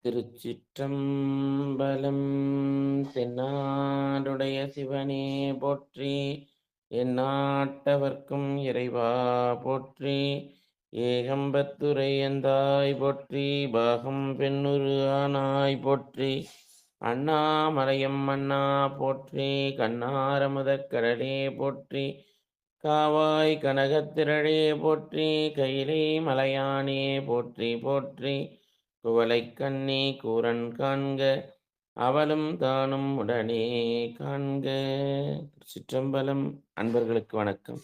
திருச்சிற்றம்பலம். தென்னாடுடைய சிவனே போற்றி, எந்நாட்டவர்க்கும் இறைவா போற்றி. ஏகம்பத்துரை எந்தாய் போற்றி, பாகம் பெண்ணுரு ஆனாய் போற்றி. அண்ணாமலையம் மன்னா போற்றி, கண்ணாரமுதக் கடலே போற்றி. காவாய் கனகத்திரளே போற்றி, கையிலே மலையானே போற்றி போற்றி. குவளைக் கண்ணே கூரன் காண்க, அவளும் தானும் உடனே காண்க. சிற்றம்பலம். அன்பர்களுக்கு வணக்கம்.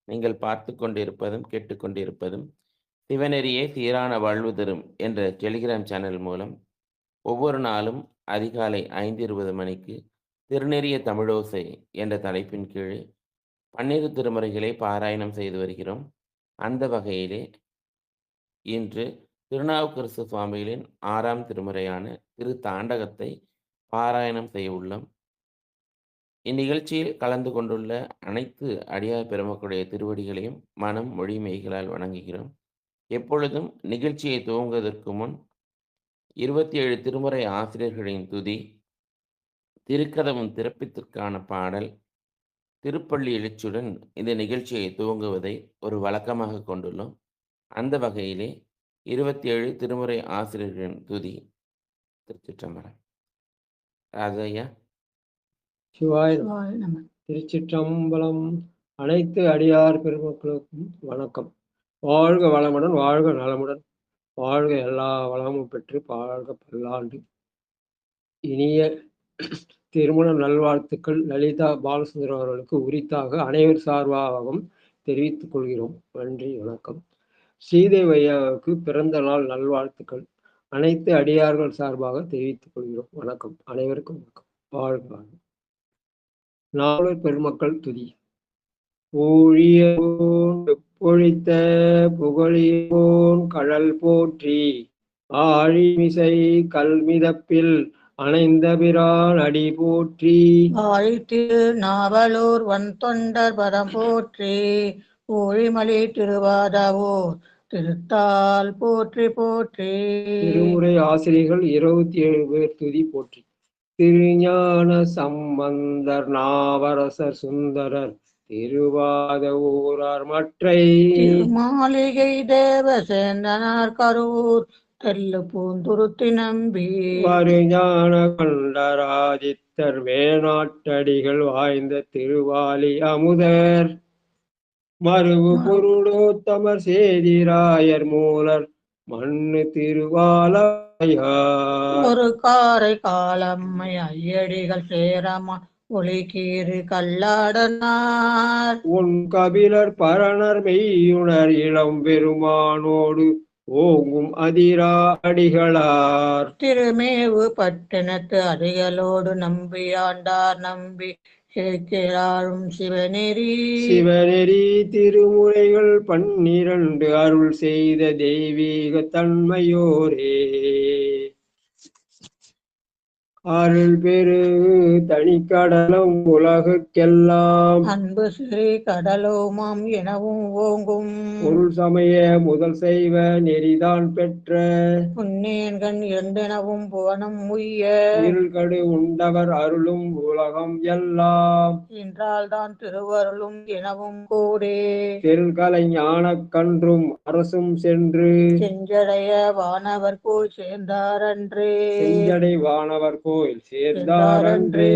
நீங்கள் பார்த்து கொண்டிருப்பதும் கேட்டுக்கொண்டிருப்பதும் சிவநெறியே சீரான வாழ்வு தரும் என்ற டெலிகிராம் சேனல் மூலம் ஒவ்வொரு நாளும் அதிகாலை 5:20 மணிக்கு திருநெறிய தமிழோசை என்ற தலைப்பின் கீழே 12 திருமுறைகளை பாராயணம் செய்து வருகிறோம். அந்த வகையிலே இன்று திருநாவுக்கரசு சுவாமிகளின் 6ஆம் திருமுறையான திரு தாண்டகத்தை பாராயணம் செய்ய உள்ளோம். இந்நிகழ்ச்சியில் கலந்து கொண்டுள்ள அனைத்து அடியார் பெருமக்களுடைய திருவடிகளையும் மனம் மொழி மெய்களால் வணங்குகிறோம். எப்பொழுதும் நிகழ்ச்சியை துவங்குவதற்கு முன் 27 திருமுறை ஆசிரியர்களின் துதி, திருக்கதவும் திறப்பிற்கான பாடல், திருப்பள்ளி எழுச்சியுடன் இந்த நிகழ்ச்சியை துவங்குவதை ஒரு வழக்கமாக கொண்டுள்ளோம். அந்த வகையிலே 27 திருமுறை ஆசிரியர்களின் துதி. திருச்சிற்றம்பலம். ராஜையா. சிவாய நம. திருச்சிற்றம்பலம். அனைத்து அடியார் பெருமக்களுக்கும் வணக்கம். வாழ்க வளமுடன், வாழ்க நலமுடன், வாழ்க எல்லா வளமும் பெற்று வாழ்க பல்லாண்டு. இனிய திருமண நல்வாழ்த்துக்கள் லலிதா பாலசுந்தரம் அவர்களுக்கு உரித்தாக அனைவர் சார்பாகவும் தெரிவித்துக் கொள்கிறோம். நன்றி, வணக்கம். ஸ்ரீதேவி ஐயாவுக்கு பிறந்த நாள் நல்வாழ்த்துக்கள் அனைத்து அடியார்கள் சார்பாக தெரிவித்துக் கொள்கிறோம். வணக்கம், அனைவருக்கும் வணக்கம். வாழ்க. நாவலர் பெருமக்கள் துதி. பொழித்த புகழியோன் கடல் போற்றி, ஆழிமிசை கல்மிதப்பில் அணைந்த பிரான் அடி போற்றி. ஆழித்திரு நாவலூர் வன் தொண்டர் பதம் போற்றி, ஊழிமலி திருவாதவூர் திருத்தால் போற்றி போற்றி. திருமுறை ஆசிரியர்கள் 27 பேர் துதி போற்றி. திருஞான சம்பந்தர், நாவரசர், சுந்தரர், திருவாத ஊரார் மற்றை மாளிகை தேவ சேந்தனார் கரூர் தெல்லு பூந்துருத்தி நம்பி வருஞான கண்டராதித்தர், வேணாட்டடிகள் வாய்ந்த திருவாலி அமுதர், மருவு பொருளோத்தமர், சேதிராயர் மூலர், மண்ணு திருவாலயார், ஒரு காரை காலம்மை ஐயடிகள் சேரமா ஒளிகீறு கல்லாடனார், உன் கபிலர் பரணர் மெய்யுணர் இளம் பெருமானோடு ஓங்கும் அதிரா அடிகளார், திருமேவு பட்டினத்து அடிகளோடு நம்பியாண்டார் நம்பி கேட்கிறாரும் சிவநெறி. சிவநெறி திருமுறைகள் 12 அருள் செய்த தெய்வீக தன்மையோரே, அருள் பெரு தனிக்கடலும் உலகுக்கெல்லாம் அன்பு ஸ்ரீ கடலோமாம் எனவும் ஓங்கும், பொருள் சமய முதல் செய்வ நெறிதான் பெற்ற புன்னேன்கண் இரண்டெனவும் புவனம் உய்ய, இருள்கடு உண்டவர் அருளும் உலகம் எல்லாம் என்றால் தான் திருவருளும் எனவும் கூடே, தெருள்கலை ஞான கன்றும் அரசும் சென்று செஞ்சடைய வானவர் கோயில் சேர்ந்தாரன்றே. செஞ்சடை வானவர் கோயில் சேர்ந்தாரன்றே.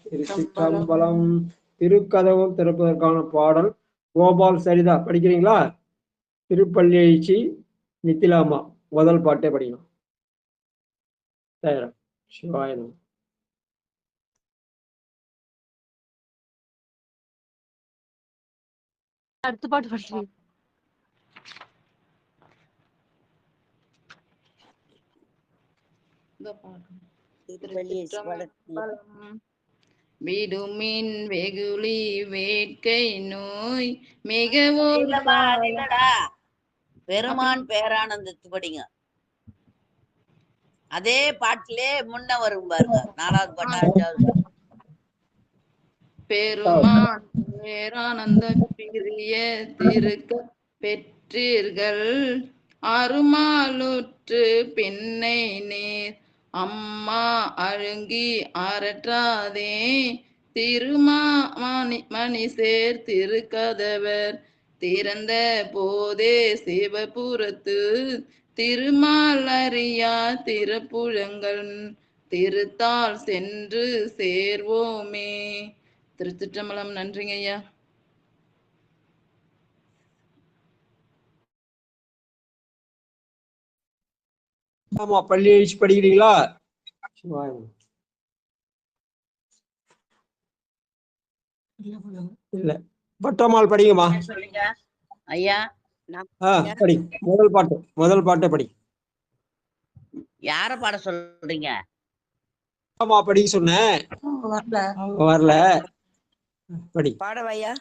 திருச்சிற்றம்பலம். திருக்கதவும் திறப்பதற்கான பாடல் கோபால் சரிதா படிக்கிறீங்களா? திருப்பள்ளி எழுச்சி நித்திலாமா முதல் பாட்டை படிக்கணும். தயாரா? சிவாயனம். அடுத்த பாட்டு படிக்கிறேன். விடுமின் வெகுளி வேட்கை நோய் மிக பெருமான் பேரானந்தத்து படிங்க. அதே பாட்டிலே முன்ன வரும் பாருங்க, 4வது பாட்டு 5வது. பெருமான் பேரானந்த பிரிய திருக்க பெற்றீர்கள் அருமாலுற்று பெண்ணை நேர் அம்மா அழுங்கி அரற்றாதே மணி சேர் திருக்கதவர் திறந்த போதே சிவபுரத்து திருமாலறியா திருப்புழங்கள் திருத்தால் சென்று சேர்வோமே. திருச்சிற்றம்பலம். நன்றிங்க ஐயா. ஆமா, பள்ளி எழுச்சி படிக்கிறீங்களா? இல்ல, பட்டம்மாள் படிங்கம்மா. சொல்லுங்க ஐயா. படி, முதல் பாட்டை படி. யார பாட சொல்றீங்க? ஆமா, படிக்க சொன்னேன், வரல. படி. பாடவாயா?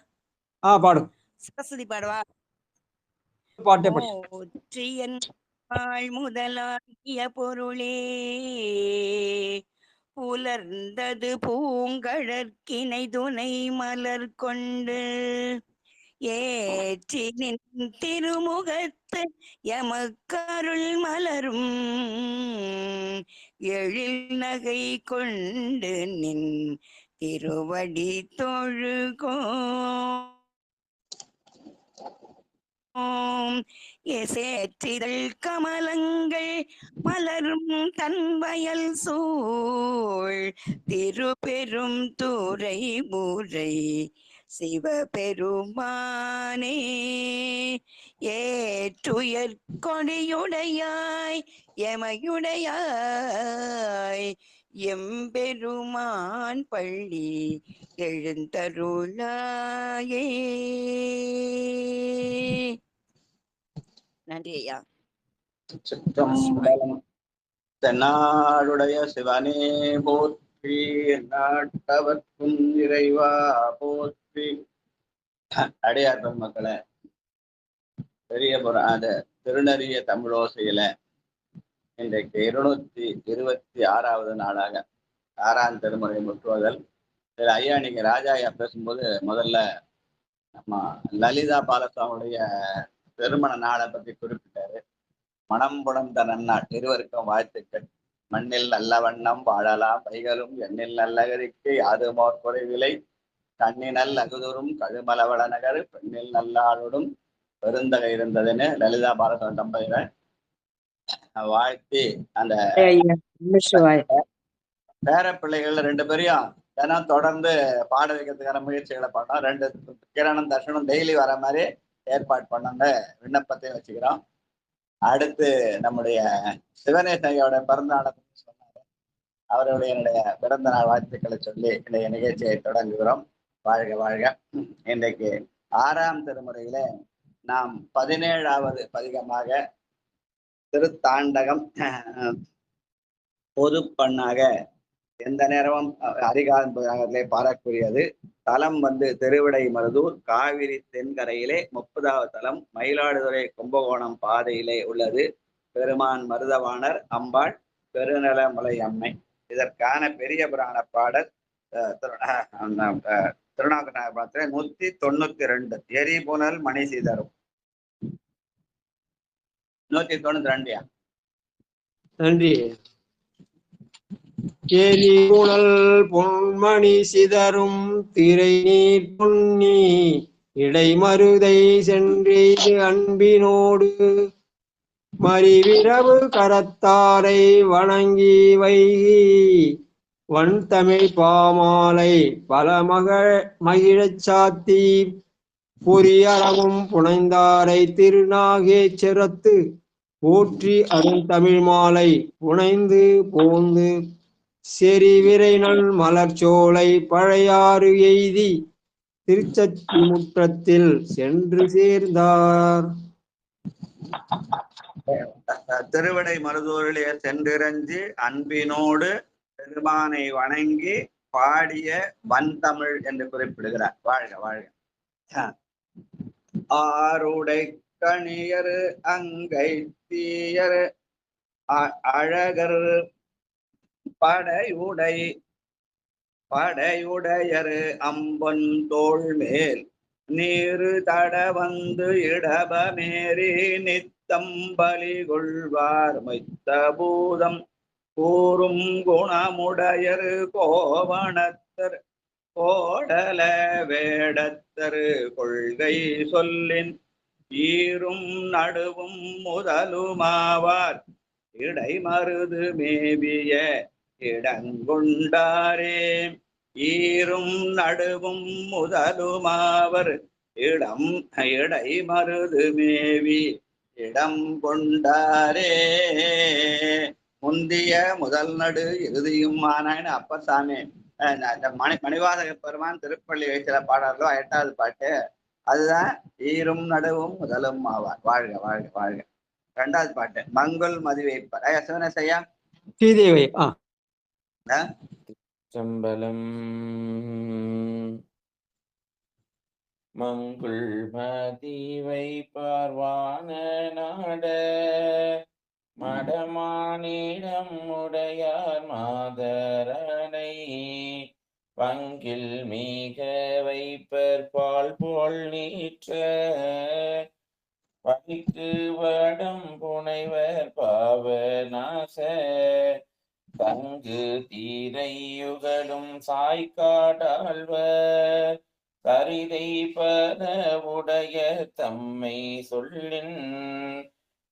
பாடும். சரஸ்வதி பாடவா? பாட்டை படி. போற்றியன் முதலாகிய பொருளே புலர்ந்தது பூங்கழற்கினை துணை மலர் கொண்டு ஏற்றி நின் திருமுகத்து எமக்கருள் மலரும் எழில் நகை கொண்டு நின் திருவடி தொழுகோ சேற்றிதழ் கமலங்கள் மலரும் தன்வயல் சூழ் திருப்பெரும் தூரை பூரை சிவபெருமானே ஏற்றுயர் கொடியுடையாய் எமையுடையாய் எம்பெருமான் பள்ளி எழுந்தருளாயே. நன்றி ஐயா. தென்னாடுடைய சிவனே போற்றி, நாட்டவர்க்கும் இறைவா போற்றி. அடியார் பெருமக்களே, பெரிய புராண திருநறிய தமிழோசையில இன்றைக்கு 226வது நாளாக 6ஆம் திருமுறை முற்றுவதல். இதில் ஐயா நீங்க ராஜா ஐயா பேசும்போது முதல்ல நம்ம லலிதா பாலசுவாமியுடைய திருமண நாளை பத்தி குறிப்பிட்டாரு. மனம் புணர்ந்த நன்னாள், இருவருக்கும் வாழ்த்துக்கள். மண்ணில் நல்ல வண்ணம் வாழலாம் பைகளும் எண்ணில் நல்லகரிக்கு யாதுமோர் குறைவிலை கண்ணினல் அகுதூரும் கழுமலவள நகர் பெண்ணில் நல்லாளுடன் பெருந்தகை இருந்ததுன்னு லலிதா பாலசுவாமி தம்பதியில வாழ்த்தி அந்த பேர பிள்ளைகள் 2 பேரையும் தினம் தொடர்ந்து பாட வைக்கிறதுக்கான முயற்சிகளை பண்ணோம். 2 கிரணம் தர்ஷனம் டெய்லி வர மாதிரி ஏற்பாடு பண்ணோங்க. விண்ணப்பத்தையும் வச்சுக்கிறோம். அடுத்து நம்முடைய சிவனேசையோட பிறந்த நாளை சொன்னாரு. அவருடைய என்னுடைய பிறந்த நாள் வாழ்த்துக்களை சொல்லி இன்றைய நிகழ்ச்சியை தொடங்குகிறோம். வாழ்க வாழ்க. இன்றைக்கு 6ஆம் திருமுறையில நாம் 17வது பதிகமாக திருத்தாண்டகம் பொது பண்ணாக எந்த நேரமும் அதிகாரத்திலே பாடக்கூடியது. தலம் திருவிடை மருதூர் காவிரி தென்கரையிலே 30வது தலம் மயிலாடுதுறை கும்பகோணம் பாதையிலே உள்ளது. பெருமான் மருதவாணர் அம்பாள் பெருநலமுலை அம்மை. இதற்கான பெரிய புராண பாடல் திருநாவுக்கரசர் 192 எரிபுனல் மணி சீதரும் 192. நன்றி. எரிபுனல் பொன்மணி சிதறும் திரை நீர் பொன்னி இடைமருதை சென்றெய்து அன்பினோடு மறிவிரவு கரத்தாரை வணங்கி வைகி வன்தமிழ் பாமாலை பல மகிழச் சாத்தி பொறியறவும் புனைந்தாரை திருநாகேச்சரத்து போற்றி அருந்தமிழ் மாலை புனைந்து போந்து செறிவிரை நல் மலர்ச்சோலை பழையாறு எய்தி திருச்சத்தி முற்றத்தில் சென்று சேர்ந்தார். திருவிடை மருதூரிலே சென்றிரஞ்சு அன்பினோடு பெருமானை வணங்கி பாடிய வன்தமிழ் என்று குறிப்பிடுகிறார். வாழ்க வாழ்க. ஆருடை கணியர் அங்கை தீயர் அழகர் படையுடையர் அம்பொன் தோள் மேல் நீரு தட வந்து இடபமேறி நித்த தம்பலி கொள்வார் மைத்த பூதம் கூறும் குணமுடையர் கோவணத்தர் கோடல வேடத்தரு கொள்கை சொல்லின் ஈரும் நடுவும் முதலுமாவார் இடைமருது மேவிய இடங்கொண்டாரே. ஈரும் நடுவும் முதலுமாவர் இடைமருது மேவி இடம் கொண்டாரே. முந்திய முதல் நடு இறுதியுமான அப்பசாமி மணிவாசக பெருமான் திருப்பள்ளி வைத்திர பாடலோ 8வது பாட்டு. அதுதான் ஈரும் நடுவும் முதலும் ஆவார். வாழ்க வாழ்க வாழ்க. 2வது பாட்டு மங்குல் மதிவைப்பர். சிவனேசையா ஸ்ரீதேவி. சம்பலம் மங்குள் மதிவை பார்வான நாட மடமானிடம் உடையார் மாதரனை பங்கில் மிக வைப்பர் பால் போல் நீற்ற பழிக்கு வடம் புனைவர் பாவநாச தங்கு தீரையுகளும் சாய்காடாழ்வர் சரிதை பத உடைய தம்மை சொல்லின்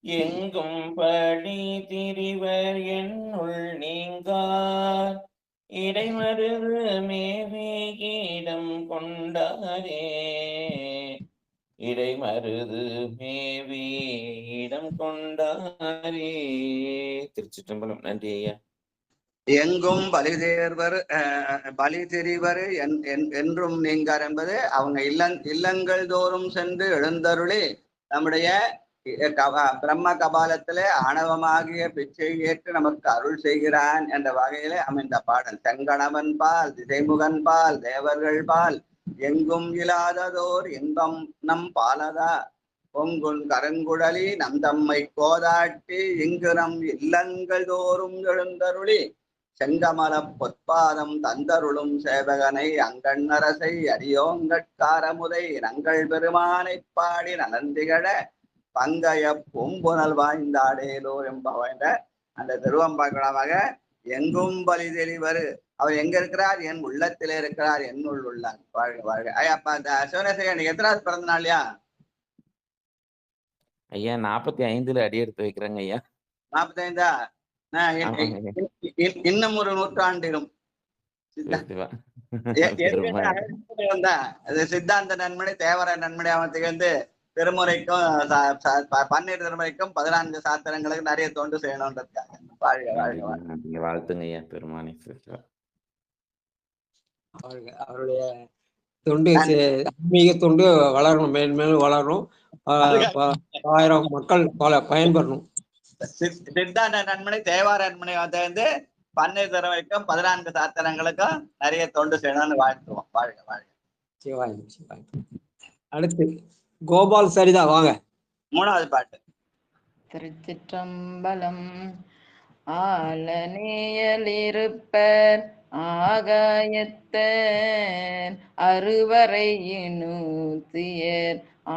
எங்கும் படி திரிவர் என்னுள் நீங்கார் இடைமருது மேவே இடம் கொண்டாரே. இடைமருது மேவி இடம் கொண்டாரே. திருச்சிற்றம்பலம். நன்றி ஐயா. எங்கும் பலி தெரிவர் என்றும் நீங்கார் என்பது அவங்க இல்லங்கள் தோறும் சென்று எழுந்தருளி நம்முடைய பிரம்ம கபாலத்திலே ஆணவமாகிய பிச்சை ஏற்று நமக்கு அருள் செய்கிறான் என்ற வகையிலே அமைந்த பாடல். செங்கணவன் பால் திசைமுகன் பால் தேவர்கள் பால் எங்கும் இல்லாததோர் இன்பம் நம் பாலதா பொங்குன் கருங்குழலி நம் தம்மை கோதாட்டி இங்கு நம் இல்லங்கள் தோறும் எழுந்தருளி செங்கமல பொற்பாதம் தந்தருளும் சேவகனை அங்கண்ணரசை அடியோங்கட்காரமுதை நங்கள் பெருமானை பாடி நலந்திகழ பங்கைய பூம்புணல் வாய்ந்தாடேலோ என்பவன்ற அந்த திருவம்பாக்குளமாக எங்கும் பலி தெரிவர். அவர் எங்க இருக்கிறார்? என் உள்ளத்திலே இருக்கிறார், என்னுள் உள்ளார். வாழ்க வாழ்க. அப்ப அந்த சிவனேசையா நீங்க எத்தனாவது பிறந்த நாள்யா? ஐயா 45ல அடி எடுத்து வைக்கிறேங்க ஐயா. 45ஆ? இன்னும் ஒரு நூற்றாண்டிலும் சித்தாந்த நன்மணி தேவர நன்மணி அவன் திகழ்ந்து திருமுறைக்கும் 12 திருமுறைக்கும் 14 சாத்திரங்களுக்கு நிறைய தொண்டு செய்யணும்ன்றதுக்காக. வாழ்க வாழ்க. வாழ்த்துங்க ஐயா பெருமானி. அவருடைய தொண்டு ஆன்மீக தொண்டு வளரணும், மேன்மேலும் வளரணும், 1000 மக்கள் பயன்பெறணும். சித்தாந்த நன்மணி தேவார நன்மணி வந்து 12 திருமுறைக்கும் 14 சாத்திரங்களுக்கும் நிறைய தொண்டு செய்யணும்னு வாழ்த்துவோம். வாழ்க வாழ்க. சிவாயம் சிவாயம். அடுத்து கோபால் சரிதா, வாங்க. 3வது பாட்டு. திருச்சிற்றம்பலம். ஆலநேயலிருப்பர் ஆகாயத்தர் அறுவரையினூத்தியர்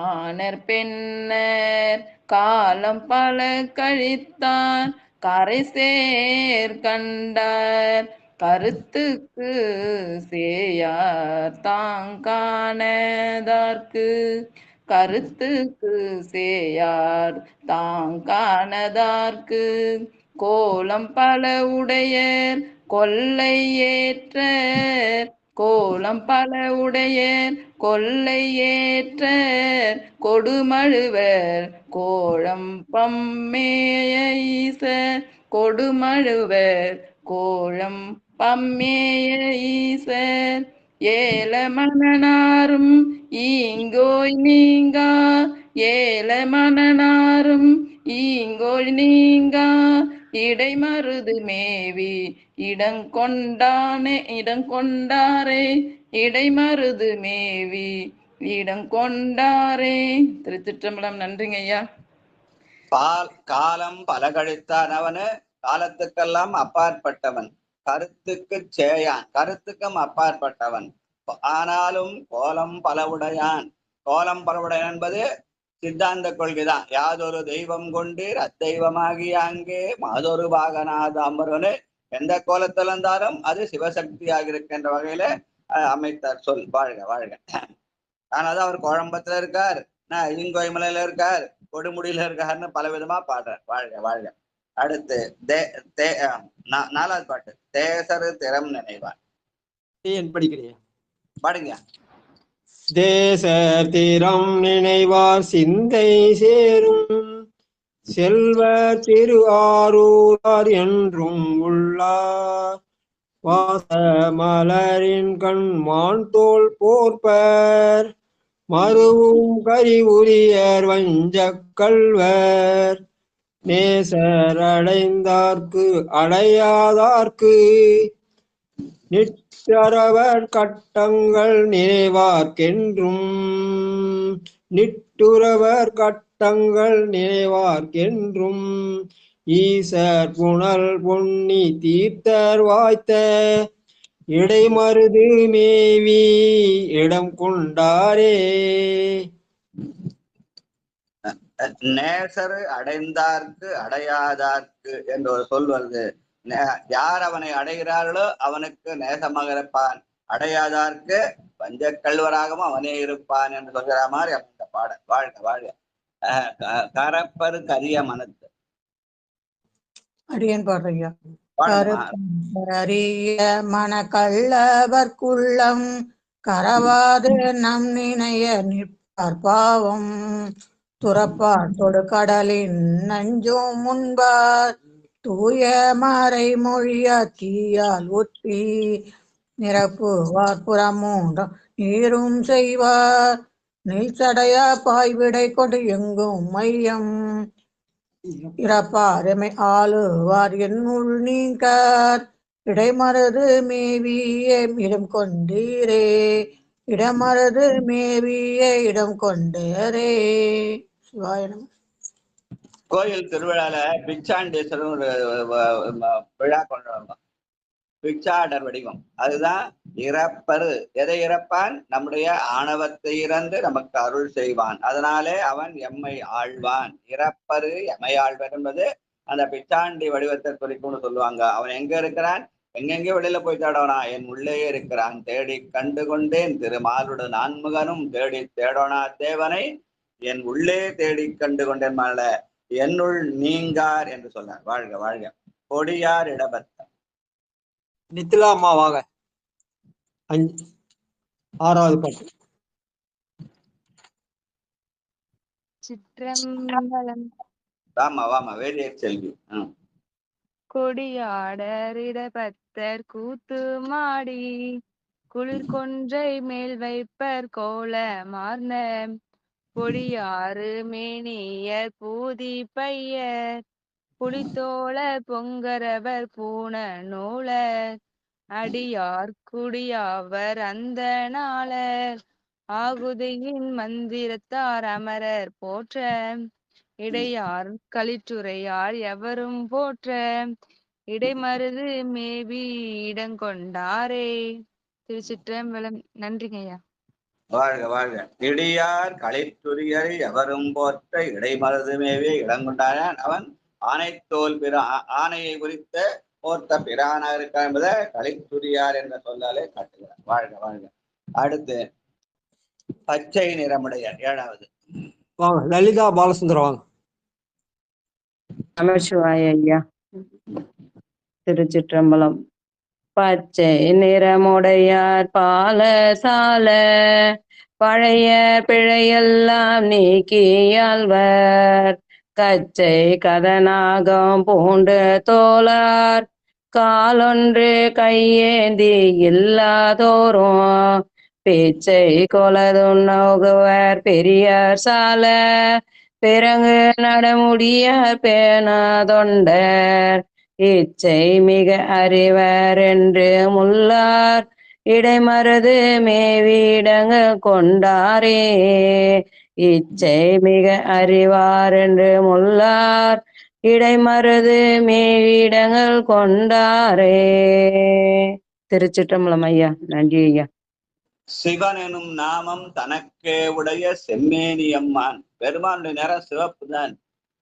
ஆனர் பெண்ணர் காலம் பல கழித்தார் கரை சேர் கண்டார் கருத்துக்கு சேயார் தாங்கானதார்க்கு கருத்துக்கு சேயார் தாங்கானதார்க்கு கோலம் பல உடையர் கொல்லை ஏற்றர் கோலம் பல உடையர் கொல்லை ஏற்றர் கொடுமழுவர் கோழம் பம்மேயீசர் கொடுமழுவர் கோழம் பம்மேயீசர் ஏல மனனாரும் ஈங்கோய் நீங்கா ஏல மனனாரும் ஈங்கோய் நீங்கா இடைமருது மேவி இடங்கொண்டாரே இடைமருது மேவி இடங்கொண்டாரே. திருச்சிற்றம்பலம். நன்றிங்க ஐயா. காலம் பல கழித்தானவனு காலத்துக்கெல்லாம் அப்பாற்பட்டவன், கருத்துக்கு சேயான் கருத்துக்கும் அப்பாற்பட்டவன், ஆனாலும் கோலம் பல உடையான். கோலம் பல உடையான் என்பது சித்தாந்த கொள்கைதான். யாதொரு தெய்வம் கொண்டீர் அத்தெய்வமாகிய அங்கே மாதொரு பாகநாத அமர்வனு, எந்த கோலத்தில் இருந்தாலும் அது சிவசக்தியாக இருக்கின்ற வகையில அமைத்தார் சொல். வாழ்க வாழ்க. ஆனால் அவர் குழம்பத்துல இருக்கார், இங்கோய்மலையில இருக்கார், கொடுமுடியில இருக்காருன்னு பல விதமா பாடுறார். வாழ்க வாழ்க. அடுத்து 4வது பாட்டு, தேசரு திறம் நினைவான். படிக்கிறேன், பாடுங்க. தேசர் திறம் நினைவார் சிந்தை சேரும் செல்வ திரு ஆரூரார் என்றும் உள்ளார், வாச மலரின் கண் மான் தோல் போர்ப்பர் மருவும் கரி உரியர் வஞ்சக் கள்வர், நேசர் அடைந்தார்க்கு அடையாதார்க்கு நிற்றவர் கட்டங்கள் நினைவார்க்கென்றும், நிட்டுறவர் கட்டங்கள் நினைவார்க்கென்றும், ஈசர் புனல் பொன்னி தீர்த்தர் வாய்த்த இடைமருது மேவி இடம் கொண்டாரே. நேசரு அடைந்தார்க்கு அடையாதார்க்கு என்று ஒரு சொல் வருது. யார் அவனை அடைகிறார்களோ அவனுக்கு நேசமாக இருப்பான், அடையாதார்க்கு பஞ்சக்கல்வராகவும் அவனே இருப்பான் என்று சொல்கிற மாதிரி அந்த பாடல். வாழ்க வாழ்க. கரப்பரு கரிய மனத்து அடியன் பாடுறையா. கருப்பரிய மன கள்ளவர்க்குள்ளம் கரவாது நம் நினைய நிற்பார் பாவம், துறப்பார் தொடு கடலின் நஞ்சும் முன்பார் தூய மறை மொழிய தீயால் ஒற்றி நிரப்புவார் புறமூன்றும் நீரும் செய்வார், நீச்சடையா பாய்விடை கொண்டு எங்கும் மையம் இறப்பாரெமை ஆளுவார் என்னுள் நீங்கார், இடைமருது மேவியே இடம் கொண்டீரே, இடமருது மேவியே இடம் கொண்டேரே. சிவாயனம். கோயில் திருவிழால பிச்சாண்டேஸ்வரர் ஒரு விழா கொண்டாடுவாங்க. பிச்சாடர் வடிவம், அதுதான் இறப்பரு. எதை இறப்பான்? நம்முடைய ஆணவத்தை இறந்து நமக்கு அருள் செய்வான், அதனாலே அவன் எம்மை ஆழ்வான். இறப்பரு எம்மை ஆழ்வர் என்பது அந்த பிச்சாண்டி வடிவத்தை குறிக்கும்னு சொல்லுவாங்க. அவன் எங்க இருக்கிறான்? எங்கெங்கே வெளியில போய் தேடோனா, என் உள்ளே இருக்கிறான். தேடி கண்டு கொண்டேன் திருமாலுடு நான்முகனும் தேடி தேடோனா தேவனை என் உள்ளே தேடி கண்டு கொண்டேன் மால என்னுள் நீங்கார் என்று சொன்னார். வாழ்க வாழ்க. கொடியார் இடபத்த நித்திலா அம்மாவாக 6வது பாட்டு. சிற்றம்பலம். வாமா வேலிய செல்வி. கொடியாடரிடபத்தர் கூத்து மாடி குளிர் கொன்றை மேல் வைப்பர் கோல மார்ந்த, பொடியாறு மேனியர் பூதி பையர் புலித்தோள பொங்கரவர் பூண நூலர், அடியார் குடியாவர் அந்த நாளர் ஆகுதியின் மந்திரத்தார் அமரர் போற்ற, இடையார் களிற்றுரையார் எவரும் போற்ற, இடைமருது மேவி இடங்கொண்டாரே. திருச்சிற்றம்பலம். நன்றிங்க ஐயா. வாழ்க வாழ்க. இடியார் களிற்றுரியர் எவரும் போற்ற இடைமருது மேவே இடங்கொண்டான். அவன் ஆனைத்தோல் ஆணையை குறித்த போர்த்த பிரானாக இருக்கார் என்பதை களிற்றுரியார் என்ற சொல்லாலே காட்டுகிறார். வாழ்க வாழ்க. அடுத்து பச்சை நிறமுடைய 7வது. வாங்க லலிதா பாலசுந்தரம் வாங்க. நமசிவாய ஐயா. திருச்சிற்றம்பலம். பச்சை நிறமுடையார் பாலசால பழைய பிழையெல்லாம் நீக்கியாழ்வர், கச்சை கதநாகம் பூண்டு தோளார் காலொன்று கையேந்தி இல்லாதோரும், பேச்சை கொலதுண்ணோகுவர் பெரியார் சால பிறங்கு நடமுடிய பேணாதொண்டர், இச்சை மிக அறிவர் என்று முள்ளார் இடைமருது மேவிடங்க கொண்டாரே, இச்சை மிக அறிவார் என்று முள்ளார் இடைமருது மேவிடங்கள் கொண்டாரே. திருச்சிற்றம்பலம் ஐயா. நன்றி ஐயா. சிவன் எனும் நாமம் தனக்கே உடைய செம்மேனியம்மான் பெருமானுடைய நிறம் சிவப்பு தான்.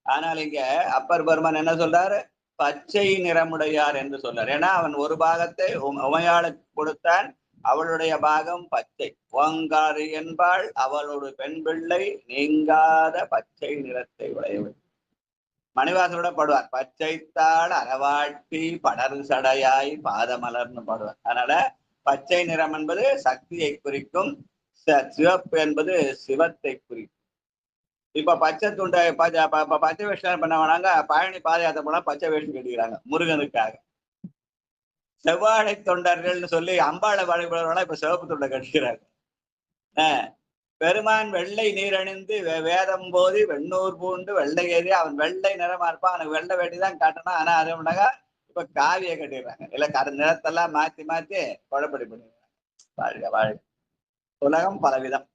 ஆனால் இங்க அப்பர் பெருமான் என்ன சொல்றாரு? பச்சை நிறமுடையார் என்று சொல்றார். ஏன்னா அவன் ஒரு பாகத்தை உமையாளுக்கு கொடுத்தான், அவளுடைய பாகம் பச்சை. ஓங்காரி என்பாள் அவளோட பெண் பிள்ளை நீங்காத பச்சை நிறத்தை உடையவள். மணிவாசனோட பாடுவார், பச்சைத்தாள் அறவாட்டி படர் சடையாய் பாதமலர்னு பாடுவார். அதனால பச்சை நிறம் என்பது சக்தியை குறிக்கும், சிவப்பு என்பது சிவத்தை குறிக்கும். இப்ப பச்சை துண்டை பச்சை வேஷம் பண்ண வேணாங்க, பழனி பாத யாத்திரை போனா பச்சை வேஷம் கட்டிக்கிறாங்க முருகனுக்காக. செவ்வாழை தொண்டர்கள்னு சொல்லி அம்பாளை வழிபடுறவங்க இப்ப சிவப்பு துண்டை கட்டிக்கிறாங்க. பெருமான் வெள்ளை நீரணிந்து வேதம் போதி வெண்ணூர் பூண்டு வெள்ளை ஏறி அவன் வெள்ளை நிறமா இருப்பான், அவனுக்கு வெள்ளை வேட்டி தான் காட்டணும். ஆனா அது பண்ணாங்க இப்ப காவியை கட்டிடுறாங்க. இல்ல நிறத்தெல்லாம் மாத்தி மாத்தி குழப்படி பண்ணிடுறாங்க. வாழ்க வாழ்க. உலகம் பலவிதம்.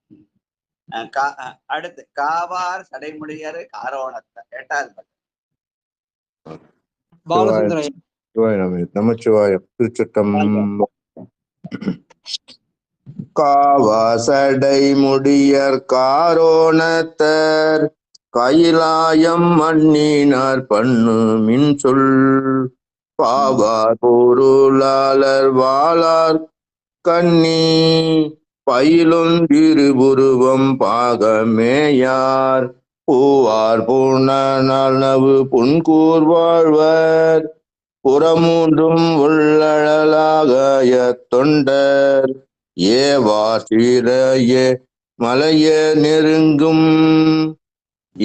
அடுத்து காவார் சடைமுடியர் காரோணத்தை 8வது பக்கம். நமச்சிவாயம். திருச்சட்டம்பலம். காவாசடை முடியர் காரோணத்தர் கைலாயம் மண்ணினார் பண்ணு மின் சொல் பாவார் பொருளாளர் வாளார் கண்ணி பயிலும் திருபுருவம் பாகமேயார் பூவார் பூணவு புன்கூர் வாழ்வர் புறமூன்றும் உள்ளழலாகாய தொண்டர் ஏவார் சீரையே மலைய நெருங்கும்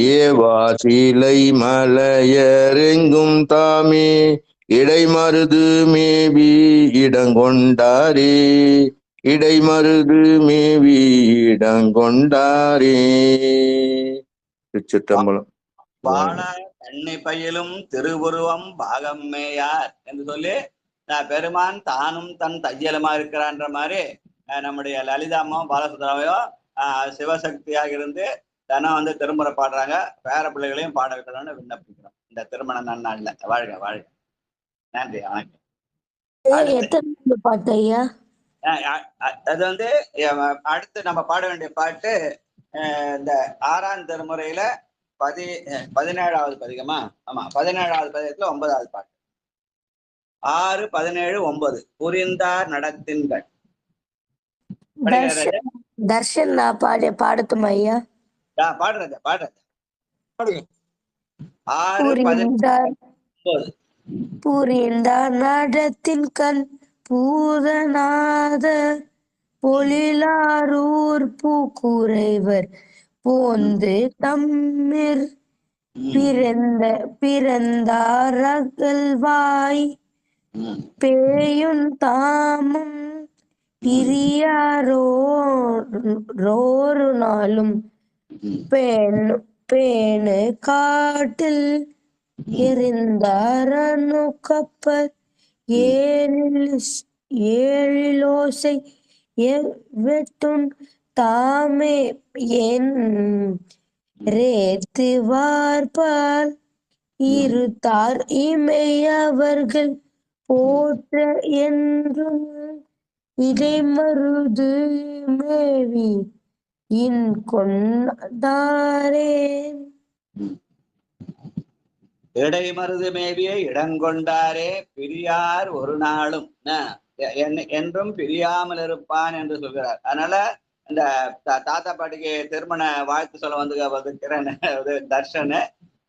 ஏவார் சீலை மலையரெங்கும் தாமே இடைமருது மேவி இடங்கொண்டாரே இடைமருது மேவி இடங்கொண்டாரே. திருச்சிற்றம்பலம். வாழ கண்ணை பயிலும் திருவுருவம் பாகம் மேயார் என்று சொல்லி பெருமான் தானும் தன் தையலுமா இருக்கிறான்ற மாதிரி நம்முடைய லலிதாமாவும் பாலசுந்தராவையும் சிவசக்தியாக இருந்து தினம் திருமுறை பாடுறாங்க. பேர பிள்ளைகளையும் பாட வைக்கணும்னு விண்ணப்பிக்கிறோம் இந்த திருமண நன்னாள்ல. வாழ்க வாழ்க. நன்றி, வணக்கம். அது அடுத்து நம்ம பாட வேண்டிய பாட்டு இந்த 6ஆம் திருமுறையில 17வது பதிகமா? ஆமா, 17வது பதிகத்துல 9வது பாட்டு. 6, 17, 9 புரிந்தார் நடத்தின்கள். தர்ஷன் பாடட்டுமா ஐயா? பாடுறத 6, 17, புரிந்தார் நடத்தின் கண் பூதநாத பொழிலாரூர் பூக்குறைவர் போந்து தம்மிர் பிறந்தார் அகல்வாய் பேயுன் தாமும் பிரியாரோரு நாளும் பேணு காட்டில் எரிந்தாரனு கப்பர் ஏழிலோசை வெட்டுன் தாமே என் ரேத்து வார்பால் இருத்தார் இமையவர்கள் போற்ற என்றும் இடைமருது மேவி இன் கொண்டாரேன். இடைமருது மேவிய இடங்கொண்டாரே பிரியார் ஒரு நாளும் என்றும் பிரியாமல் இருப்பான் என்று சொல்கிறார். அதனால இந்த தாத்தா பாட்டிக்கு திருமண வாழ்த்து சொல்ல வந்துக்கிறேன் தர்ஷனு.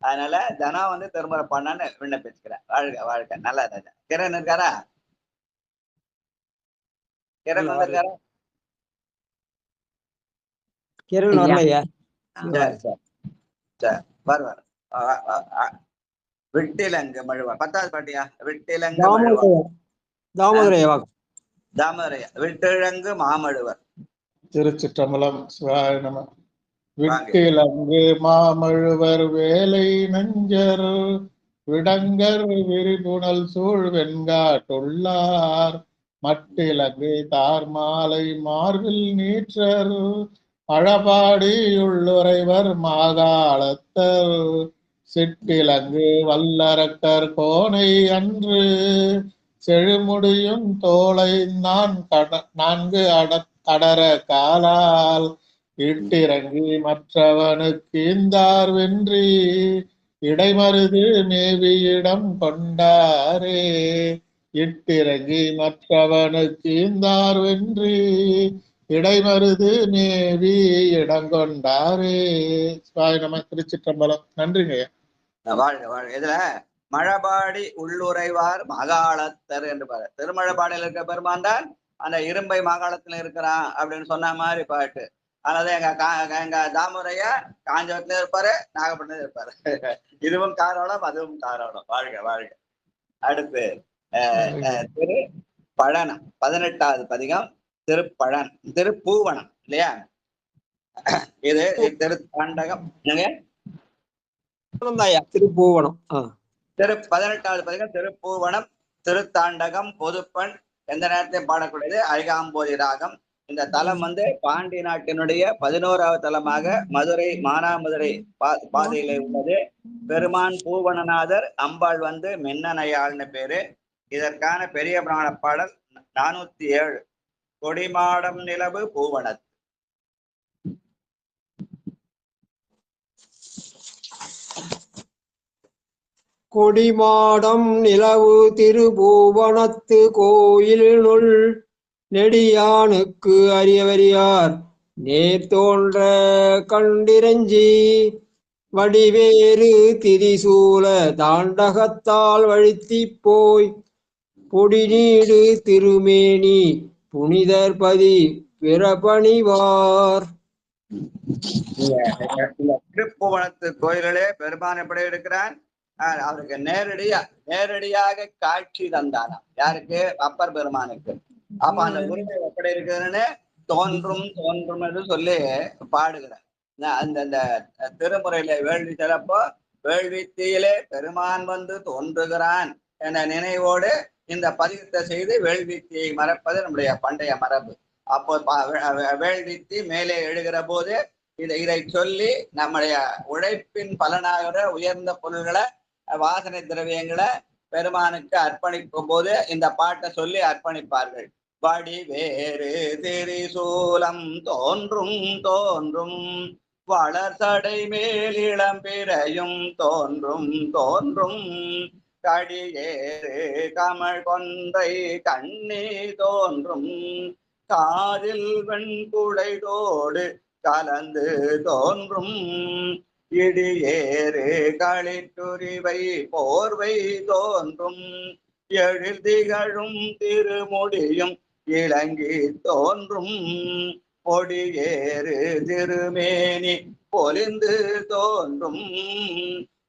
அதனால தினம் திருமண பண்ணான்னு விண்ணப்பிச்சுக்கிறேன். வாழ்க வாழ்க. நல்லா ராஜா. கிரண் இருக்காரா? கிரண் வந்திருக்காரா? கிரண் வரலையா? சரி சரி சரி, வருவார். விட்டிலங்கு மழுவார் 10வது பாட்டியா? விட்டிலங்கு தாமோதரையா விட்டிலங்கு மாமழுவர். திருச்சிற்றம்பலம். சிவாய நம. விட்டிலங்கு மாமழுவர் வேலை நஞ்சர் விடங்கர் விரிபுணல் சூழ் வெண்காட்டுள்ளார் மட்டிலங்கு தார் மாலை மார்பில் நீற்றர் அழபாடியுள்ளுறைவர் மாகாளத்தர் சிட்டிலங்கு வல்லரக்கர் கோனை அன்று செழுமுடியும் தோளை 4 அடர காலால் இட்டிறங்கி மற்றவனுக்கு ஈந்தார் வென்றி இடைமருது மேவியிடம் கொண்டாரே. இட்டிறங்கி மற்றவனுக்கு ஈந்தார் வென்றி இடைமருது மேவி இடங்கொண்டாரே. சிவாய நம. திருச்சிற்றம்பலம். நன்றிங்க. வாழ்க வாழ்க. இதுல மழபாடி உள்ளுரைவார் மகாளத்தர் என்று பாரு. திருமழபாடியில் இருக்க பெருமான் தான் அந்த இரும்பை மகாளத்துல இருக்கிறான் அப்படின்னு சொன்ன மாதிரி பாட்டு. அதாவது எங்க தாமுரையா காஞ்சவத்துல இருப்பாரு, நாகப்பட்டினத்துல இருப்பாரு. இதுவும் காரோடம் அதுவும் காரோடம். வாழ்க வாழ்க. அடுத்து திரு பழனம் 18வது பதிகம் திருப்பழன் திருப்பூவனம் இல்லையா? இது திருத்தாண்டகம் திருப்பூவனம். 18வது பதிகம் திருப்பூவனம் திருத்தாண்டகம் பொதுப்பண். எந்த நேரத்தையும் பாடக்கூடியது. அரிகாம்போதி ராகம். இந்த தலம் பாண்டி நாட்டினுடைய 11வது தலமாக மதுரை மானாமதுரை பாதையில உள்ளது. பெருமான் பூவனநாதர், அம்பாள் மென்னனையாள்னு பேரு. இதற்கான பெரிய புராண பாடல் 407. கொடிமாடம் நிலவு பூவனத். கொடிமாடம் நிலவு திருபூவனத்து கோயில் நுள் நெடியானுக்கு அரியவரியார் நேர் தோன்ற கண்டிரஞ்சி வடிவேறு திரிசூல தாண்டகத்தால் வழுத்தி போய் பொடிநீடு திருமேனி புனிதர் பதி பிறபணிவார். திருப்புவனத்து கோயிலே பெருமான் எப்படி இருக்கிறான்? அவருக்கு நேரடியாக காட்சி தந்தாராம். யாருக்கு? அப்பர் பெருமானுக்கு. அப்ப அந்த உரிமை எப்படி இருக்குதுன்னு தோன்றும் தோன்றும் என்று சொல்லி பாடுகிறார். அந்த திருமுறையில வேள்வி சிறப்போ வேள்வித்தியிலே பெருமான் தோன்றுகிறான் என்ற நினைவோடு இந்த பதிகத்தை செய்து வேள்வித்தியை மறப்பது நம்முடைய பண்டைய மரபு. அப்போ வேள்வித்தி மேலே எழுகிற போது இதை சொல்லி நம்முடைய உழைப்பின் பலனாகிற உயர்ந்த பொருள்களை வாசனை திரவியங்களை பெருமானுக்கு அர்ப்பணிக்கும் போது இந்த பாட்டை சொல்லி அர்ப்பணிப்பார்கள். வடிவேறு திரிசூலம் தோன்றும் தோன்றும் வளர்சடை மேல் இளம்பிறையும் தோன்றும் தோன்றும் கடியேறு கமல் கொன்றை கண்ணி தோன்றும் காதில் வெண்குடைதோடு கலந்து தோன்றும் இடியேறு களிட்டுரிவை போர்வை தோன்றும் எழில் திகழும் திருமுடியும் இளங்கி தோன்றும் பொடியேறு திருமேனி பொலிந்து தோன்றும்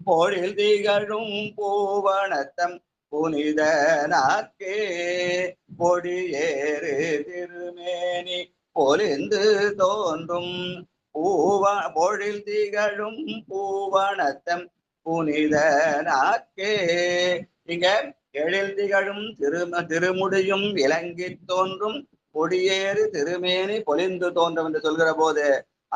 பொழில் திகழும் பூவனத்தம் புனித நாக்கே பொடியேறு திருமேனி பொலிந்து தோன்றும் பொழில் திகழும் பூவனத்தம் புனித நாக்கே. இங்க எழில் திகழும் திருமுடியும் இலங்கி தோன்றும் பொடியேறு திருமேனி பொலிந்து தோன்றும் என்று சொல்கிற போது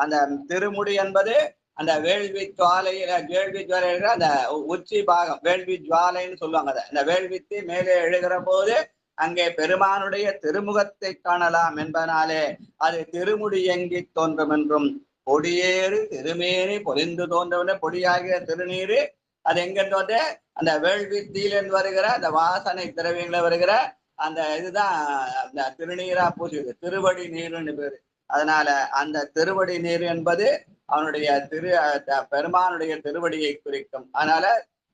அந்த திருமுடி என்பது அந்த வேள்வி ஜுவாலையில அந்த உச்சி பாகம் வேள்வி ஜுவாலைன்னு சொல்லுவாங்க. அந்த வேள்வித்து மேலே எழுகிற போது அங்கே பெருமானுடைய திருமுகத்தை காணலாம் என்பதனாலே அது திருமுடி எங்கி தோன்றும் என்றும், பொடியேறு திருமேனி பொலிந்து தோன்றவன பொடியாகிய திருநீரு அது எங்க தோன்ற அந்த வேள்வித்தீலன் வருகிற அந்த வாசனை திரவியங்கள வருகிற அந்த இதுதான் அந்த திருநீரா பூசுது. திருவடி நீருன்னு பேரு. அதனால அந்த திருவடி நீர் என்பது அவனுடைய பெருமானுடைய திருவடியை குறிக்கும். அதனால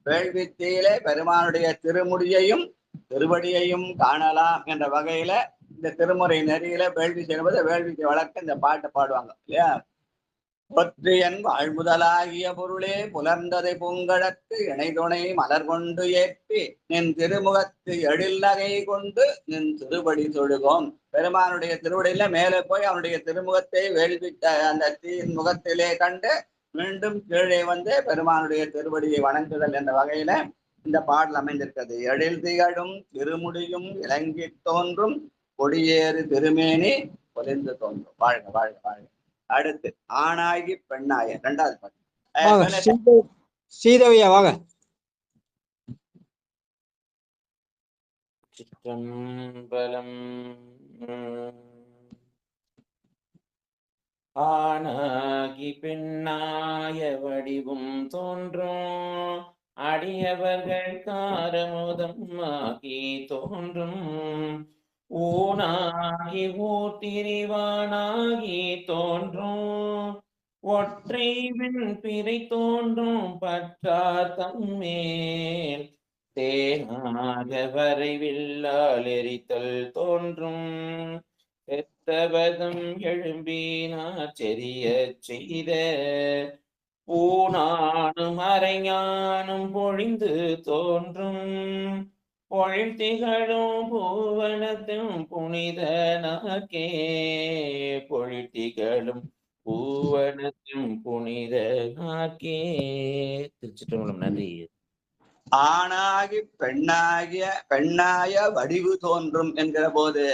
வேள்வித்தீலே பெருமானுடைய திருமுடியையும் திருவடியையும் காணலாம் என்ற வகையில இந்த திருமுறை நெறியில வேள்வி செய்வது வேள்விக்கு வளர்க்க இந்த பாட்டை பாடுவாங்க இல்லையா? ஒற்றியன் வாழ்முதலாகிய பொருளே புலர்ந்ததை பூங்கழற்கு இணைதுணை மலர் கொண்டு ஏற்பி நின் திருமுகத்து எழில் நகை கொண்டு நின் திருவடி தொழுகோம். பெருமானுடைய திருவடியில மேலே போய் அவனுடைய திருமுகத்தை வேள்வித்த அந்த தீயின் முகத்திலே கண்டு மீண்டும் கீழே பெருமானுடைய திருவடியை வணங்குதல் என்ற வகையில இந்த பாடல் அமைந்திருக்கிறது. எழில் திகழும் திருமுடியும் இலங்கி தோன்றும் கொடியேறு திருமேனி பொலிந்து தோன்றும். வாழ்க வாழ்க வாழ்க. அடுத்து ஆணாகி பெண்ணாய 2வது பாட்டு. சீதவையா வாங்க. சிற்றம்பலம். ஆனாகி பெண்ணாய வடிவும் தோன்றும் அடியவர்கள் காரமுதம் ஆகி தோன்றும் ஊனாகி ஊத்திரிவானாகி தோன்றும் ஒற்றை வெண்பிறை தோன்றும் பற்றார் தம்மேல் தேனாக வரைவில்லால் எரித்தல் தோன்றும் பெத்தவதம் எழும்பினார் செறிய செய்த பூனானும் அரைஞானும் பொழிந்து தோன்றும் பொழித்திகளும் பூவனத்தும் புனிதனாக்கே பொழித்திகளும் பூவனத்தும் புனிதனாக்கே. திருச்சிற்றம்பலம். நன்றி. ஆணாகி பெண்ணாய வடிவு தோன்றும் என்கிற போது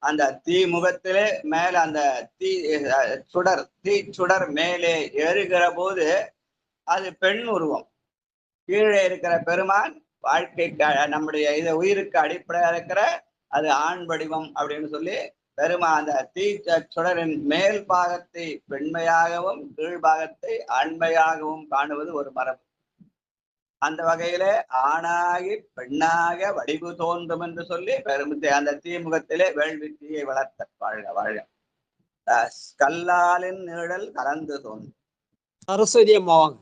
அந்த தீ முகத்திலே மேல அந்த தீ சுடர் மேலே ஏறுகிற போது அது பெண் உருவம். கீழே இருக்கிற பெருமான் வாழ்க்கைக்கு நம்முடைய இத உயிருக்கு அடிப்படையா இருக்கிற அது ஆண் வடிவம் அப்படின்னு சொல்லி பெருமான் அந்த தீ சுடரின் மேல் பாகத்தை பெண்மையாகவும் கீழ் பாகத்தை ஆண்மையாகவும் காணுவது ஒரு மரபு. அந்த வகையிலே ஆணாகி பெண்ணாக வடிவு தோன்றும் என்று சொல்லி பெருமித்தை அந்த தீமுகத்திலே வேள்வி தீயை வளர்த்த வாழ்க வாழ்க. கல்லாலின் நிழல் கலந்து தோன்றும். சரஸ்வதி அம்மாவாங்க.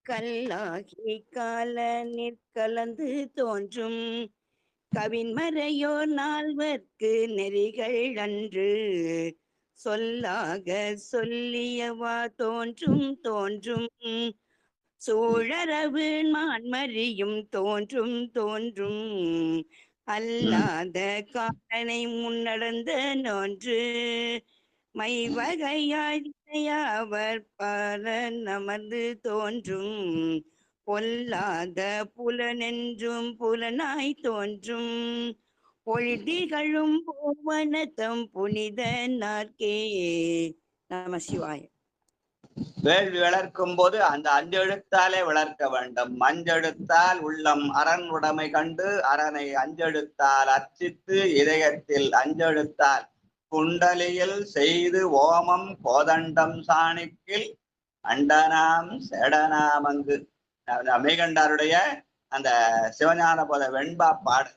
கல்லாகி கால நிற்கலந்து தோன்றும் கவின்மறையோர் நால்வர்க்கு நெறிகள் அன்று சொல்லாக சொல்லியவா தோன்றும் சூழரவு மான்மறியும் தோன்றும் அல்லாத காலனை முன்னடந்த நோன்று மைவகையார் பல நமது தோன்றும் பொல்லாத புலனென்றும் புலனாய் தோன்றும் பொழிதிகளும் பூவனத்தம் புனித நாற்கே. நம சிவாய. வேள்வி வளர்க்கும் போது அந்த அஞ்செழுத்தாலே வளர்க்க வேண்டும். அஞ்செழுத்தால் உள்ளம் அரண் உடைமை கண்டு அரனை அஞ்செழுத்தால் அர்ச்சித்து இதயத்தில் அஞ்செழுத்தால் குண்டலியில் செய்து ஓமம் கோதண்டம் சாணிக்கில் அண்டனாம் செடனாமங்கு. மெய்கண்டாருடைய அந்த சிவஞான போத வெண்பா பாடு.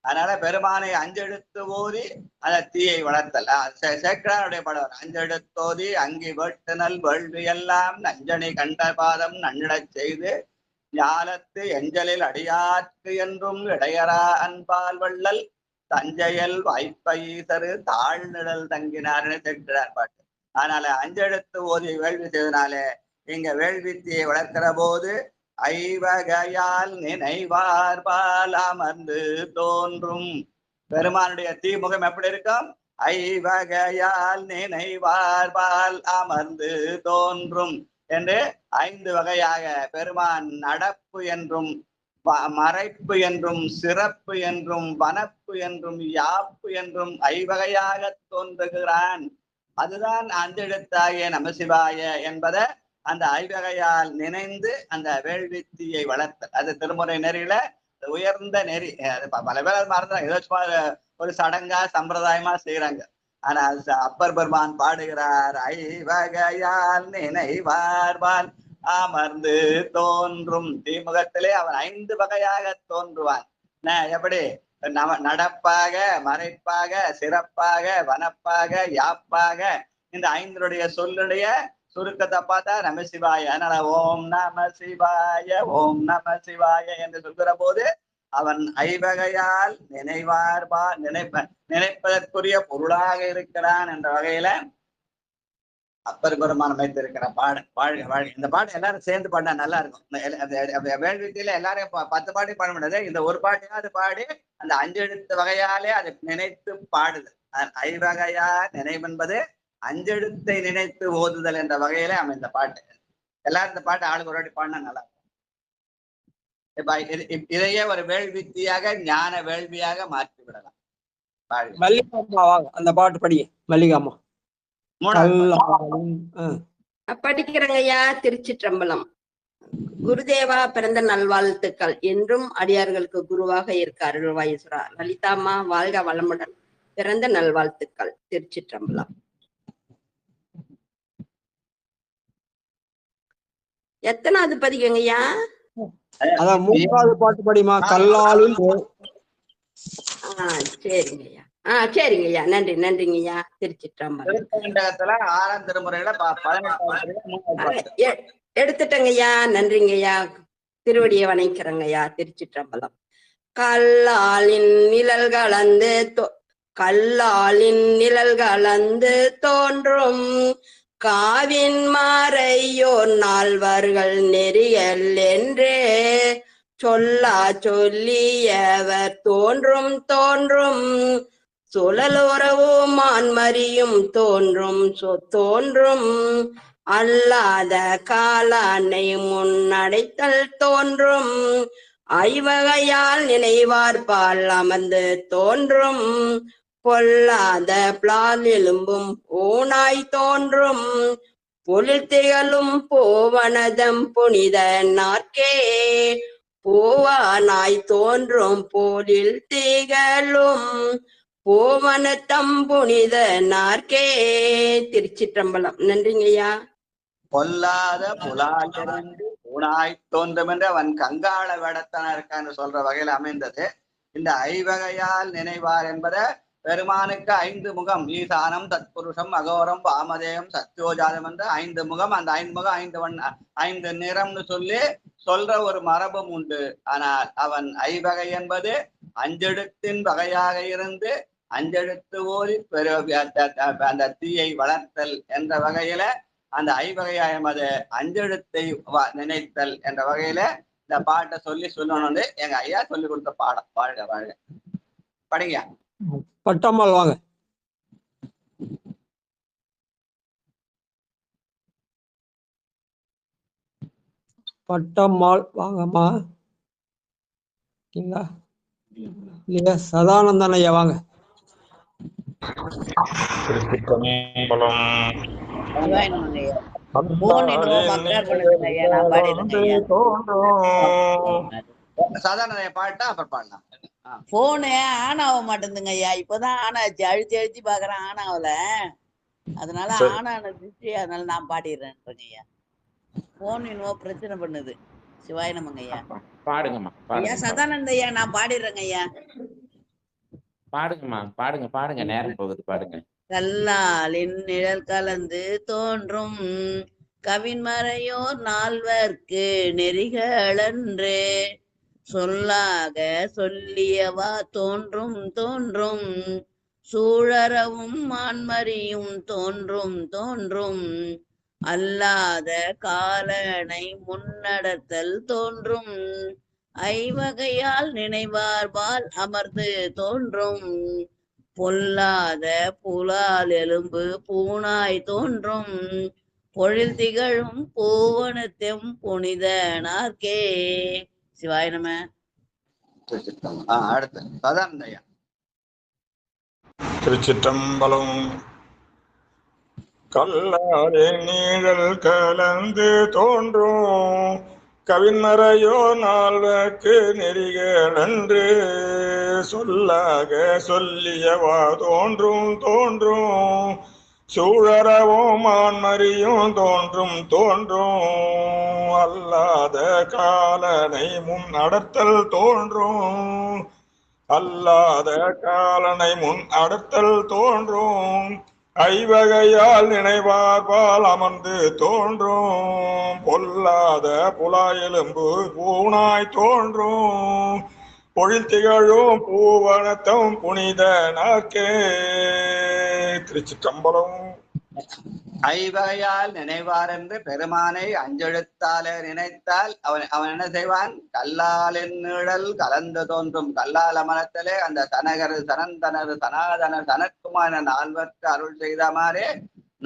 அதனால பெருமானை அஞ்செடுத்து ஓதி அந்த தீயை வளர்த்தல். சேக்கராருடைய பாடுவார். அஞ்செடுத்தோதி அங்கி வெட்டுனல் வேள்வி எல்லாம் நஞ்சனி கண்ட பாதம் நன்னிடச் செய்து ஞாலத்து எஞ்சலில் அடியாற்கு என்றும் இடையரா அன்பால் வள்ளல் தஞ்சையல் வாய்ப்பைசரு தாழ்நிழல் தங்கினார்னு சேர்க்கிறார் பாட்டு. அதனால அஞ்செடுத்து ஓதி வேள்வி செய்தனாலே இங்க வேள்வி தீயை வளர்க்கிற போது ஐவகையால் நினைவார்பால் அமர்ந்து தோன்றும். பெருமானுடைய தீமுகம் எப்படி இருக்கும்? ஐவகையால் நினைவார்பால் அமர்ந்து தோன்றும் என்று 5 வகையாக பெருமான் நடப்பு என்றும் மறைப்பு என்றும் சிறப்பு என்றும் வனப்பு என்றும் யாப்பு என்றும் 5 வகையாக தோன்றுகிறான். அதுதான் அஞ்செழுத்தாகிய நமசிவாய என்பதை அந்த 5 வகையால் நினைந்து அந்த வேள்வி தீயை வளர்த்த. அது திருமுறை நெறியில உயர்ந்த நெறி. பல பேர் மறந்துறாங்க, ஏதோ சும்மா ஒரு சடங்கா சம்பிரதாயமா செய்யறாங்க. ஆனா அப்பர் பெருமான் பாடுகிறார், 5 வகையால் நினைவார்பால் அமர்ந்து தோன்றும். தீமுகத்திலே அவன் 5 வகையாக தோன்றுவான். எப்படி? நடப்பாக, மறைப்பாக, சிறப்பாக, வனப்பாக, யாப்பாக. இந்த 5 சொல்லுடைய சுருக்கத்தை பார்த்தா நமசிவாய. அதனால ஓம் நம சிவாய ஓம் நம சிவாய என்று சொல்கிற போது அவன் 5 வகையால் நினைப்பதற்குரிய பொருளாக இருக்கிறான் என்ற வகையில அப்பர் பெருமான் அமைத்திருக்கிற பாடு. வாழ்க வாழ்க. இந்த பாட்டு எல்லாரும் சேர்ந்து பாடினா நல்லா இருக்கும். வேள்வித்தியில எல்லாரையும் 10 பாட்டி பாட முடியாது. இந்த ஒரு பாட்டையாவது பாடி அந்த 5 எழுத்து வகையாலே அதை நினைத்து பாடுது. 5 வகையா நினைவென்பது 5 எழுத்தை நினைத்து ஓதுதல் என்ற வகையில அமைந்த பாட்டு. எல்லாரும் இந்த பாட்டு ஆளுக்கு ஒரு வாட்டி பாடினா நல்லா இருக்கும். இதையே ஒரு வேள்வித்தியாக ஞான வேள்வியாக மாற்றி விடலாம். மல்லிகாம்மா வாங்க, அந்த பாட்டு படி. மல்லிகாம்மா படிக்கிறேங்க ஐயா. திருச்சிற்றம்பலம். குருதேவா பிறந்த நல்வாழ்த்துக்கள். என்றும் அடியார்களுக்கு குருவாக இருக்க அருள்வாயீஸ்வரா. லலிதாம்மா வாழ்க வளமுடன். பிறந்த நல்வாழ்த்துக்கள். திருச்சிற்றம்பலம். எத்தனாவது பதிகங்கய்யா? அதான் 3வது பாட்டு படிமா. கல்லாலின் சரிங்கய்யா. சரிங்கய்யா. நன்றி நன்றிங்கய்யா. திருச்சிற்றம்பலம். திருப்பண்டகத்துல 6ஆம் திருமுறையில 18வது எடுத்துட்டங்கய்யா. நன்றிங்கய்யா. திருவடியை வணங்கிறங்கய்யா. திருச்சிற்றம்பலம். கல்லாலின் நிழல் கலந்து தோன்றும் காவின் மாறையோர் நால்வர்கள் நெறியல் என்றே சொல்லியவர் தோன்றும் சுழலுறவும் மான்மரியும் தோன்றும் அல்லாத காலானை முன்னடைத்தல் தோன்றும் ஐவகையால் நினைவார்பால் அமர்ந்து தோன்றும் பொல்லாத பிளால் எலும்பும் ஊனாய் தோன்றும் பொழில் திகழும் போவனதம் புனித நாற்கே பூவானாய் தோன்றும் போலில் திகழும் போவனத்தம் புனித நாற்கே. திருச்சிற்றம்பலம். நன்றிங்கய்யா. பொல்லாத புலாயிருந்து ஊனாய் தோன்றும் என்று அவன் கங்காள வேடத்தன இருக்கான்னு சொல்ற வகையில் அமைந்தது. இந்த ஐவகையால் நினைவார் என்பதை பெருமானுக்கு 5 முகம், ஈசானம், தத்புருஷம், அகோரம், வாமதேயம், சத்யோஜாதம் என்று 5 முகம். அந்த 5 முகம் 5 நிறம்னு சொல்லி சொல்ற ஒரு மரபும் உண்டு. ஆனால் அவன் ஐவகை என்பது 5 எழுத்தின் வகையாக இருந்து 5 எழுத்து ஓதி அந்த தீயை வளர்த்தல் என்ற வகையில அந்த ஐவகையாய அது 5 எழுத்தை நினைத்தல் என்ற வகையில இந்த பாட்டை சொல்லணும்னு எங்க ஐயா சொல்லி கொடுத்த பாடம். வாழ்க வாழ்க. படிங்க. பட்டம்மாள் வாங்க. பட்டம்மாள் வாங்கம்மா. இல்லையா? சதானந்தன் ஐயா வாங்க. சாதாரண பாட்டா அப்புறம் பாடலாம். போனு ஆன் ஆக மாட்டேங்குதுங்க ஐயா. இப்பதான் ஆன் ஆச்சு. அழுத்தி பாக்குறேன் ஆன் ஆகல. அதனால ஆன் ஆனது. அதனால நான் பாடிடுறேன் ஐயா. போன் என்னவோ பிரச்சனை பண்ணுது. சிவாய நமங்க ஐயா. பாடுங்கம்மா. ஐயா சதானந்த ஐயா நான் பாடிடுறேங்க ஐயா. பாடுங்கம்மா. பாடுங்க. நேரம் போகுது. பாடுங்க. கல்லாலின் நிழல் கலந்து தோன்றும் கவின்மறையோர் நால்வர்க்கு நெறிகளன்றே சொல்லாக சொல்லியவா தோன்றும் சூழறவும் மான்மரியும் தோன்றும் அல்லாத காலனை முன்னடத்தல் தோன்றும் ஐவகையால் நினைவார்பால் அமர்ந்து தோன்றும் பொல்லாத புலால் எலும்பு பூனாய் தோன்றும் பொழில் திகழும் பூவனத்தெம் புனித நாற்கே. சிவாய நம. அடுத்து சதானந்தையா. திருச்சிற்றம்பலம். கல்லாலே நீழல் கலந்து தோன்றும் கவின்மறையோ நால்வர்க்கு நெறிகளன்று சொல்லாக சொல்லியவா தோன்றும் சூழறவும் மான்மரியும் தோன்றும் அல்லாத காலனை முன் அடர்த்தல் தோன்றும் ஐவகையால் நினைவார்பால் அமர்ந்து தோன்றும் பொல்லாத புலாயெலும்பு பூனாய் தோன்றும் பொழில் திகழும் பூவனத்தம் புனித நாற்கே. திருச்சிற்றம்பலம். ஐவகையால் நினைவார் என்று பெருமானை 5 எழுத்தாலே நினைத்தால் அவன் என்ன செய்வான்? கல்லாலின் நிழல் கலந்து தோன்றும். கல்லால் அமரத்திலே அந்த சனந்தனர் சனாதனர் சனக்குமான 4 அருள் செய்த மாதிரி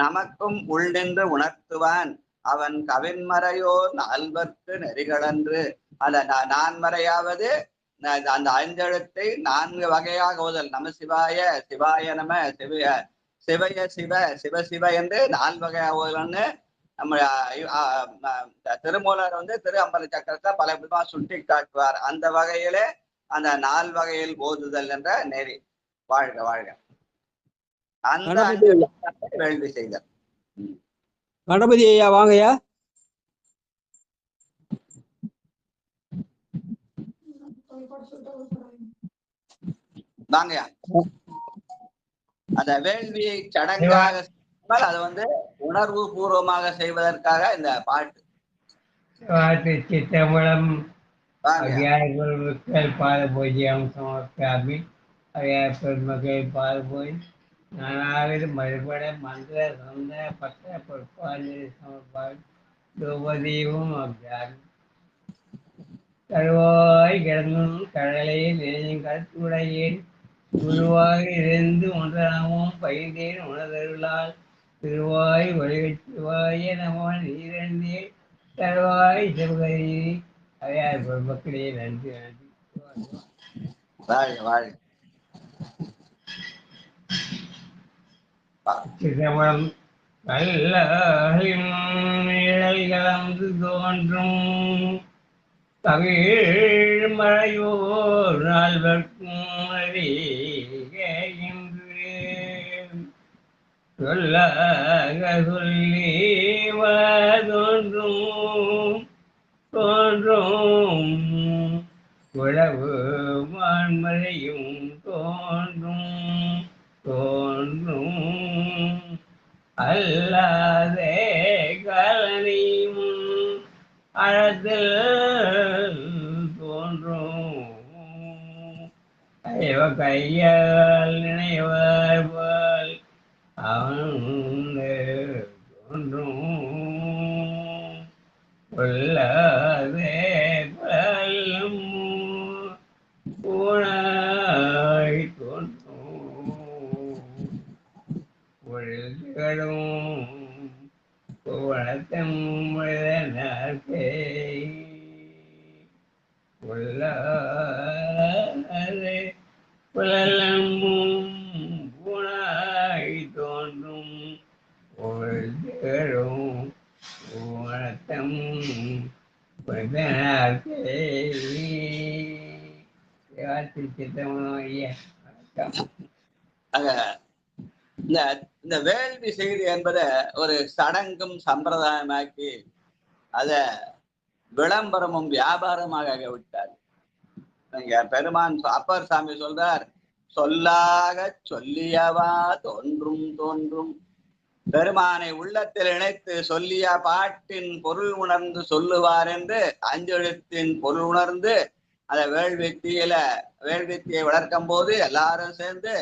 நமக்கும் உள் நின்று உணர்த்துவான். அவன் கவின்மறையோர் 4 நெறிகளன்று. அந்த நான்மறையாவது அந்த 5 எழுத்தை 4 வகையாக ஓதல். நம சிவாய, சிவாய நம, சிவய சிவ என்று 4 வகையாக ஓதல்னு நம்ம திருமூலர் திரு அம்பல சக்கரத்தை பல விதமா சுட்டி காட்டுவார். அந்த வகையிலே அந்த 4 வகையில் ஓதுதல் என்ற நெறி. வாழ்க வாழ்க. அந்த கணபதி ஐயா. வேள்வி செய்தல். கணபதி ஐயா வாங்கய்யா. வாங்கய்யா. அந்த வேள்வியை சடங்காக செய்தால் அது வந்து உணர்வு பூர்வமாக செய்வதற்காக இந்த பாட்டு. சித்தம்பலம் அவ்வியார்கள் பாத பூஜ்யம் சமர்ப்பியாமி. அவ்வியார் பெருமக்கள் பாத பூஜை நானாவது மறுபட மந்திர சொந்த பட்ட பொற்பாஞ்சலி சமர்ப்பால் துபதீபம் அவ்வியார் கருவாய் கிடந்தும் கடலையில் நினையும் கருத்துடையேன் குருவாக இருந்து ஒன்றனமும் பயிர்ந்தேன் உணர்தருளால் திருவாய் ஒளிவச்சுவாய நம நீரண்டே தருவாய் சிவகரி. அவையார் மக்களே நன்றி நன்றி. சிதம்பரம் நிழல் கலந்து தோன்றும் தமிழ் மழையோர் நால்வர்க்கும் அறிகின்றேன் சொல்லாக சொல்லி தோன்றும் தோன்றும் உழவு மான்மழையும் தோன்றும் தோன்றும் அல்லாதே கலனியும் அழத்தில் தோன்றும் கையால் நினைவார்பால் அவன் தோன்றும் கொல்லாதே பல்லும் பூனாய் தோன்றும் பொழுதுகளும் புவனத்தம் முழுதே கொல்லாதே புலலமும் பூனாய் தோன்றும் பொழுதுகளும் பூவனத்தம் இந்த வேள்வி செய்தி என்பதை ஒரு சடங்கும் சம்பிரதாயமாக்கி அத விளம்பரமும் வியாபாரமாக விட்டார். இங்க பெருமான் அப்பர் சாமி சொல்றார், சொல்லாக சொல்லியவா தோன்றும் தோன்றும். பெருமானை உள்ளத்தில் இணைத்து சொல்லிய பாட்டின் பொருள் உணர்ந்து சொல்லுவார் என்று அஞ்செழுத்தின் பொருள் உணர்ந்து அந்த வேள்வித்தியை வளர்க்கும் போது எல்லாரும் சேர்ந்து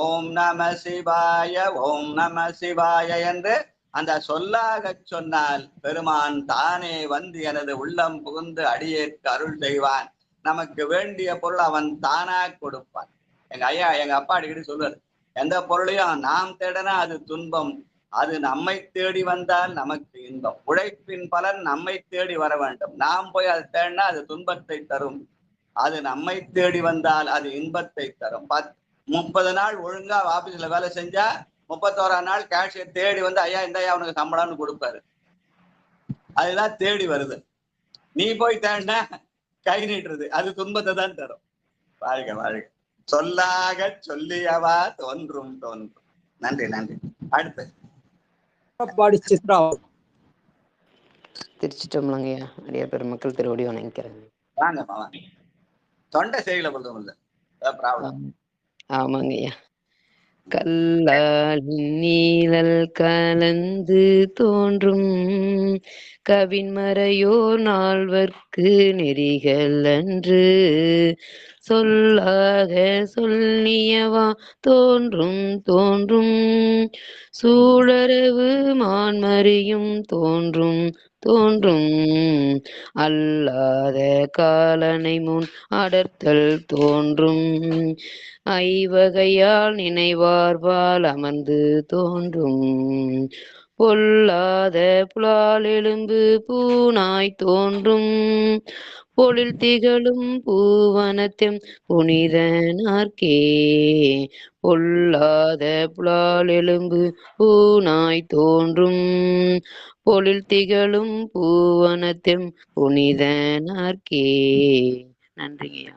ஓம் நம சிவாய ஓம் நம சிவாய என்று அந்த சொல்லாக சொன்னால் பெருமான் தானே வந்து எனது உள்ளம் புகுந்து அடியேற்கு அருள் செய்வான். நமக்கு வேண்டிய பொருள் அவன் தானா கொடுப்பான். எங்க ஐயா எங்க அப்பா அடிக்கடி சொல்வார், எந்த பொருளையும் நாம் தேடனா அது துன்பம், அது நம்மை தேடி வந்தால் நமக்கு இன்பம். உழைப்பின் பலன் நம்மை தேடி வர வேண்டும். நாம் போய் அதை தேடினா அது துன்பத்தை தரும். அது நம்மை தேடி வந்தால் அது இன்பத்தை தரும். 30 நாள் ஒழுங்கா ஆபீஸ்ல வேலை செஞ்சா 31ஆம் நாள் கேஷியர் தேடி வந்து ஐயா இந்த ஐயா உனக்கு சம்பளம்னு கொடுப்பாரு. அதுதான் தேடி வருது. நீ போய் தேடினா கை நீட்டுறது அது துன்பத்தை தான் தரும். வாழ்க வாழ்க. சொல்லாக சொல்லியவா தோன்றும் தோன்றும். நன்றி நன்றி. அடுத்து திருச்சிட்டம்பலங்கய்யா. அடியா பெருமக்கள் திருவடி வணங்கிக்கிறேன். வாங்க வாங்க. தொண்டை செய்யல சொல்லுங்க. ஆமாங்கய்யா. கல்லாலின் நீழல் கலந்து தோன்றும் கவின்மறையோர் நால்வர்க்கு நெறிகள் அன்று சொல்லாக சொல்லியவா தோன்றும் தோன்றும் சூழரவு மான்மறியும் தோன்றும் தோன்றும் அல்லாத காலனை முன் அடர்த்தல் தோன்றும் ஐவகையால் நினைவார்பால் அமர்ந்து தோன்றும் பொல்லாத புலால் எலும்பு பூனாய் தோன்றும் பொழில் திகழும் பூவனத்தெம் புனிதனார்க்கே பொல்லாத புலால் எலும்பு பூனாய் தோன்றும் பொழில் திகழும் பூவனத்தெம் புனிதனார்க்கே. நன்றிங்கய்யா.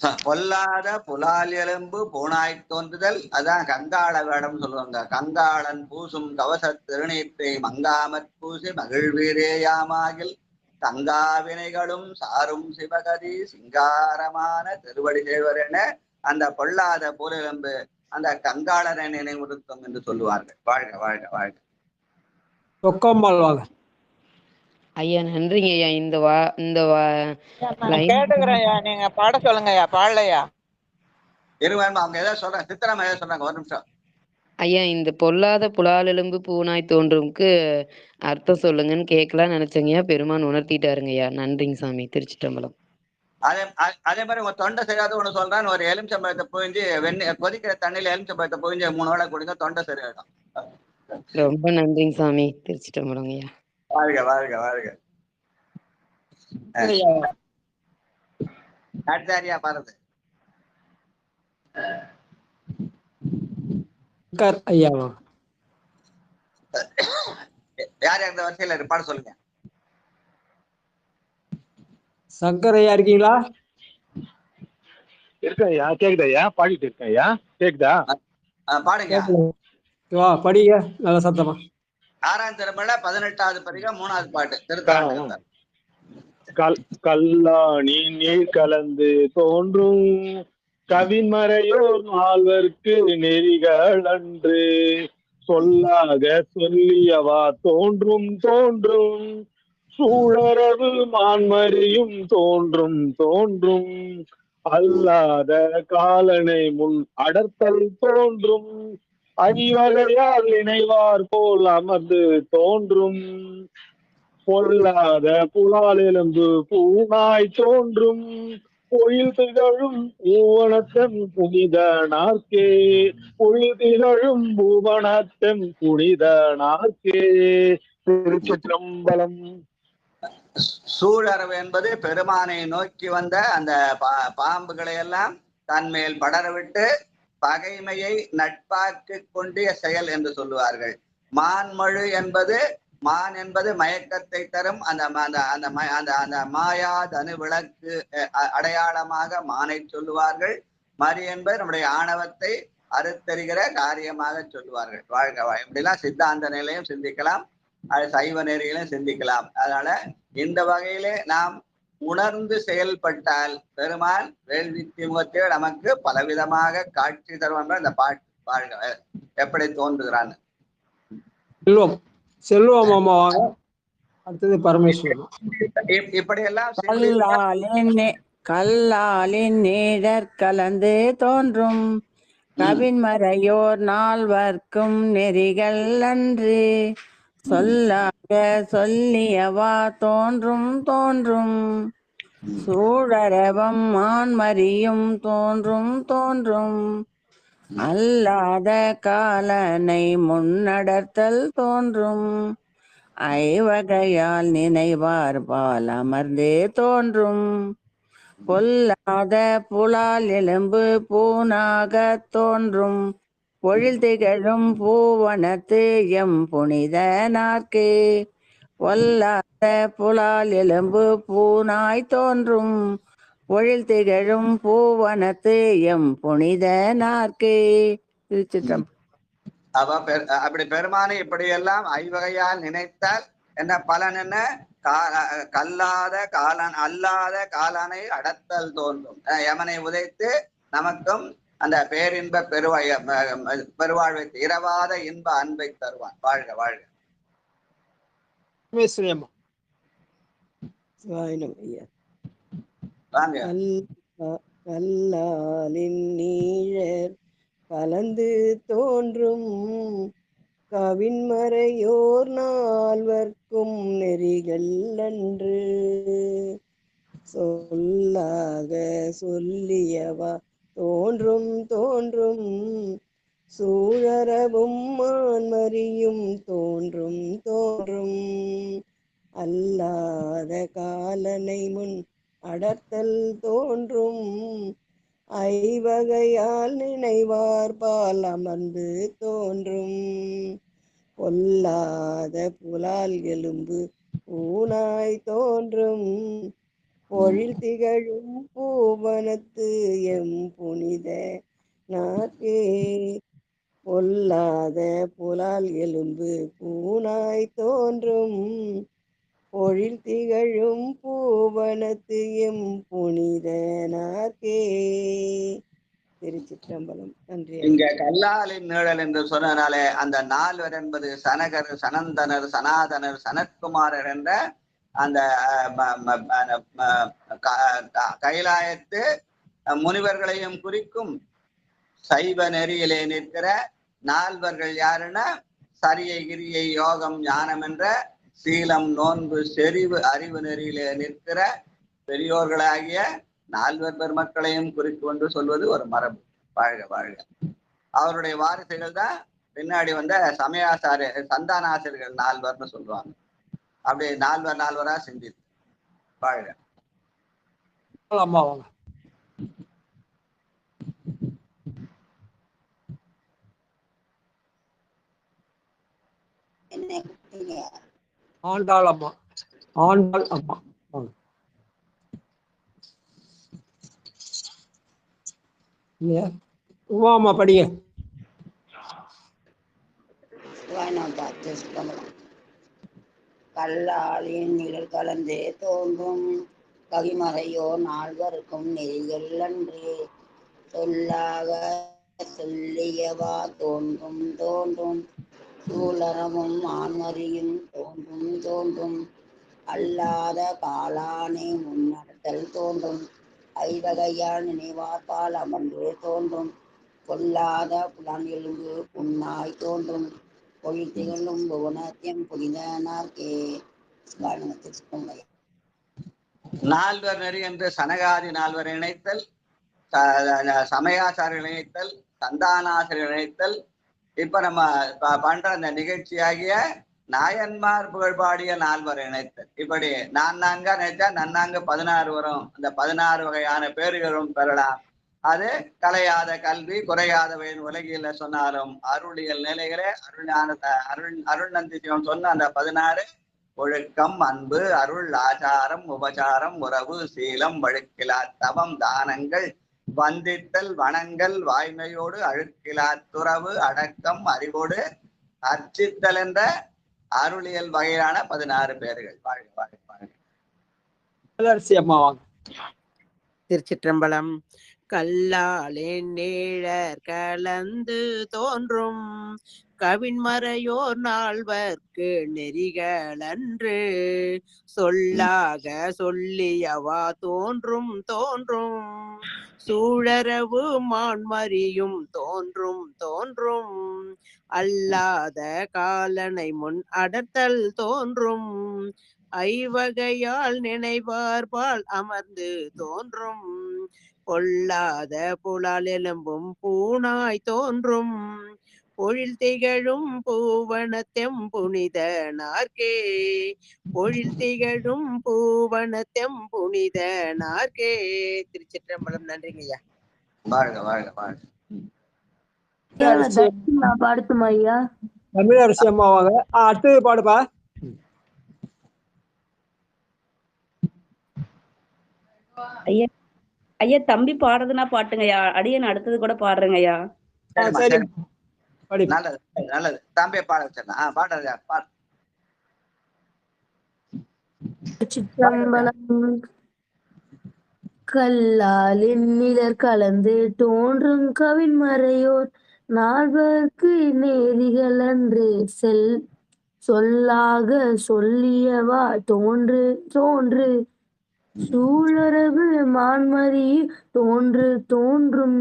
பொல்லாத புலால் எலும்பு பூனாய் தோன்றுதல், அதான் கங்காள வேடம் சொல்லுவாங்க. கங்காளன் பூசும் கவச திருநீற்றை மங்காமற் பூசி மகிழ்வீரேயாமாகில் தங்காவினைகளும் சாரும் சிவகதி சிங்காரமான திருவடி செய்வரென அந்த பொல்லாத புலெலும்பு அந்த கங்காளனை நினைவுறுத்தும் என்று சொல்லுவார்கள். வாழ்க வாழ்க வாழ்க. சொக்கம்மாள் வாங்க. ஐயா நன்றிங்க ஐயா. இந்த லைன் கேட்டுக்கிறேன் ஐயா, நீங்க பாட சொல்லுங்க ஐயா. பாடலையா இருவேன் அவங்க ஏதாவது சொல்றாங்க, சித்திரமா ஏதாவது சொல்றாங்க, ஒரு நிமிஷம். ஐயா இந்த பொல்லாத புலாலெலும்பு பூனாய் தோன்றும்க்கு அர்த்தம் சொல்லுங்கன்னு கேட்கலாம் நினைச்சேங்கய்யா. பெருமான் உணர்த்திட்டாருங்கய்யா. நன்றிங்க சாமி. திருச்சிற்றம்பலம். அதே மாதிரி உங்க தொண்டை சரியாத ஒண்ணு சொல்றான்னு, ஒரு எலுமிச்சம்பழத்தை புழிஞ்சு கொதிக்கிற தண்ணியில எலுமிச்சம்பழத்தை புழிஞ்சு 3 வேளை குடிங்க, தொண்டை சரியாயிடும். ரொம்ப நன்றிங்க சாமி. திருச்சிற்றம்பலம் ஐயா. வாழ்க வாழ்க வாழ்க. அடுத்தாரியா பாருது ஐயாவா? யார் அந்த வரிசையில பாட சொல்லுங்க. சங்கர் ஐயா இருக்கீங்களா? இருக்கேன் ஐயா. கேக்குதா ஐயா? பாடிட்டு இருக்கேன் ஐயா. கேக்குதா? பாடுங்க. படிங்க நல்ல சத்தமா. 6ஆம் திருமலை 18வது பதிகம் 3வது பாட்டு. திருத்தாண்டகம். கல்லாணி நீர் கலந்து தோன்றும் கவின்மறையோர் 4வர்க்கு நெறிகள் அன்று சொல்லாக சொல்லியவா தோன்றும் தோன்றும் சூழரவு மான்மறியும் தோன்றும் தோன்றும் அல்லாத காலனை முன் அடர்த்தல் தோன்றும் ஐவகையால் நினைவார் போல் அமர்ந்து தோன்றும் பொல்லாத புலால் எலும்பு பூனாய் தோன்றும் பொயில் திகழும் பூவனத்தம் புனித நாற்கே பொயில் திகழும் பூவனத்தம் புனித நாற்கே. திருச்சிற்றம்பலம். சூழரவு என்பது பெருமானை நோக்கி வந்த அந்த பாம்புகளை எல்லாம் தன்மேல் படரவிட்டு பகைமையை நட்பாக்கு கொண்டிய செயல் என்று சொல்லுவார்கள். மான்மழு என்பது மான் என்பது மயக்கத்தை தரும் அந்த மாயா தனு விளக்கு அடையாளமாக மானை சொல்லுவார்கள். மறி என்பது நம்முடைய ஆணவத்தை அறுத்தறிகிற காரியமாக சொல்லுவார்கள். வாழ்க இப்படிலாம் சித்தாந்த நிலையும் சிந்திக்கலாம், அது சைவ நெறியிலும் சிந்திக்கலாம். அதனால இந்த வகையிலே நாம் உணர்ந்து செயல்பட்டால் பெருமான் வேள்வி திமுகத்தில் நமக்கு பலவிதமாக காட்சி தருவான். இந்த பாட்டு வாழ்க எப்படி தோன்றுகிறான்னு. செல்வம் மாமா வாங்க. அடுத்தது பரமேஸ்வரன். இப்படி எல்லாம் கல்லாலின் நீடர் கலந்து தோன்றும் கவின்மறையோர் 4வர்க்கும் நெறிகள் அன்று சொல்லாக சொல்லியவா தோன்றும் தோன்றும் சூழரவம் மான்மறியும் தோன்றும் தோன்றும் அல்லாத காலனை முன்னடர்த்தல் தோன்றும் ஐவகையால் நினைவார் பால் அமர்ந்தே தோன்றும் பொல்லாத புலால் எலும்பு பூனாக தோன்றும் பொழில் திகழும் பூவனத்து எம் புனித நாற்கே பொல்லாத புலால் எலும்பு பூனாய் தோன்றும் பொழில் திகழும் பூவனத்து எம் புனித நாற்கே. திருச்சிற்றம்பலம். அப்படி பெருமானை இப்படியெல்லாம் ஐவகையால் நினைத்தால் என்ன பலன்? என்ன? கல்லாத காலன் அல்லாத காலனை அடத்தல் தோன்றும். யமனை உதைத்து நமக்கும் அந்த பேரின்ப பெருவாழ்வை இரவாத இன்ப அன்பை தருவான். வாழ்க வாழ்க. கல்லாலின் நீழர் கலந்து தோன்றும் கவின்மறையோர் 4வர்க்கும் நெறிகள் அன்று சொல்லாக சொல்லியவா தோன்றும் தோன்றும் சூழரவும் மான்மறியும் தோன்றும் தோன்றும் அல்லாத காலனை முன் அடர்த்தல் தோன்றும் ஐவகையால் நினைவார் பால் அமர்ந்து தோன்றும் பொல்லாத புலால் எலும்பு ஊனாய் தோன்றும் பொழில் திகழும் பூவனத்து எம் புனித நாக்கே பொல்லாத புலால் எலும்பு பூனாய் தோன்றும் பொழில் திகழும் பூவனத்து எம் புனித நாக்கே. திருச்சிற்றம்பலம். நன்றி. இங்க கல்லாலின் நிழல் என்று சொன்னதுனாலே அந்த நால்வர் என்பது சனகர், சனந்தனர், சனாதனர், சனத்குமாரர் என்ற அந்த கைலாயத்து முனிவர்களையும் குறிக்கும். சைவ நெறியிலே நிற்கிற நால்வர்கள் யாருன்னா சரியை, கிரியை, யோகம், ஞானம் என்ற சீலம், நோன்பு, செறிவு, அறிவு நெறியிலே நிற்கிற பெரியோர்களாகிய நால்வர் பெருமக்களையும் குறிக்கொண்டு சொல்வது ஒரு மரபு. வாழ்க வாழ்க. அவருடைய வாரிசுகள் தான் பின்னாடி வந்த சந்தானாசிரியர்கள் நால்வர்னு சொல்லுவாங்க. அப்படி நால்வரா சிந்தித்து வாழ்க. ஆண்டாள் அம்மா, ஆண்டாள் அம்மா. உமாமா படிங்க. கல்லாலின் நிழல் கலந்தே தோன்றும் கவிமறையோ நால்வருக்கும் நெறிகள் அன்றே சொல்லாக சொல்லியவா தோன்றும் தோன்றும் சூழரமும் ஆன்மறியும் தோன்றும் தோன்றும் அல்லாத காலானே முன்னடத்தல் தோன்றும் ஐவகையால் நினைவார்பால் அமர்ந்து தோன்றும் பொல்லாத புலன் எலும்பு புண்ணாய் தோன்றும் பொழில் திகழும் புவனத்தியம் புனிதனார்க்கே. நால்வர் நெறி என்று சனகாதி நால்வர் இணைத்தல், சமயாச்சாரியர்கள் இணைத்தல், சந்தானாசிரியர் இணைத்தல். இப்ப நம்ம பண்ற அந்த நிகழ்ச்சியாகிய நாயன்மார் புகழ்பாடிய நால்வர் இணைத்தல். இப்படி நான்கா நினைச்சா நன்னாங்க 16 வரும். அந்த 16 வகையான பேர்களும் பெறலாம். அது கலையாத கல்வி, குறையாதவையின் உலகில சொன்னாலும் அருளியல் நிலைகளே அருள் நந்தி சிவம் சொன்ன அந்த 16 ஒழுக்கம், அன்பு, அருள், ஆச்சாரம், உபசாரம், உறவு, சீலம், வழுக்கிலா தவம், தானங்கள், வந்தித்தல், வணங்கல், வாய்மையோடு அழுக்கிலா துறவு, அடக்கம், அறிவோடு அர்ச்சித்தல் என்ற அருளியல் வகையான 16 பேர்கள். வாழ்க வாழ்க வாழ்க. திருச்சிற்றம்பலம். கல்லாலின் நீழற் கலந்து தோன்றும் கவின்மறையோர் நால்வர்க்கு நெறிகளன்று சொல்லாக சொல்லியவா தோன்றும் தோன்றும் சூழரவு மான்மறியும் தோன்றும் தோன்றும் அல்லாத காலனை முன் அடர்த்தல் தோன்றும் ஐவகையால் நினைவார்பால் அமர்ந்து தோன்றும் பொல்லாத புலால் எலும்பும் பூனாய் தோன்றும் பொழில் திகழும் பூவனத்தெம் புனித நார்க்கே பொழில் திகழும் பூவனத்தெம் புனித நார்க்கே. திருச்சிற்றம்பலம். நன்றிங்க ஐயா. வாழ்க வாழ்க வாழ்க. பாடுத்துமா ஐயா? தமிழரசி அம்மா வாங்க. அடுத்தது பாடுப்பா. ஐயா ஐயா தம்பி பாடுறதுன்னா பாட்டுங்கய்யா. அடியன் அடுத்தது கூட பாடுறேங்கய்யா. நல்லது நல்லது. தம்பியை பாட வச்சிடலாம். பாடுறதா பாடு. சிற்றம்பலம். கல்லாலின் நிழற் கலந்து தோன்றும் கவின்மறையோர் நால்வர்க்கு நேரிகள் அன்று சொல்லாக சொல்லியவா தோன்று தோன்று சூழரவு மான்மறி தோன்று தோன்றும்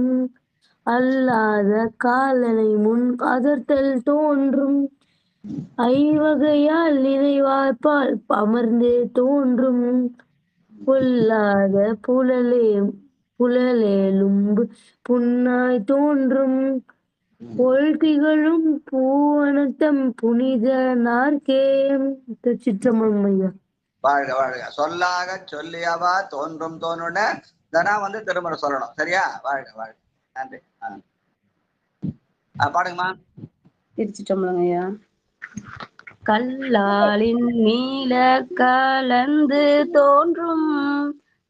அல்லாத காலனை முன் அதர்த்தல் தோன்றும் ஐவகையால் நினைவார்பால் அமர்ந்து தோன்றும் பொல்லாத புலலேலும்பு புண்ணாய் தோன்றும் பொழ்திகளும் பூவனத்தம் புனித நார்க்கே. திருச்சிற்றம்பலம் ஐயா. வாழ்க வாழ்க. சொல்லாக சொல்லியவா தோன்றும் தோன்றுன வந்து திருமுறை சொல்லணும். சரியா? வாழ்க வாழ்க. நன்றி. பாடுங்கம்மா. திருச்சிற்றம்பலம் ஐயா. கல்லாலின் நீல கலந்து தோன்றும்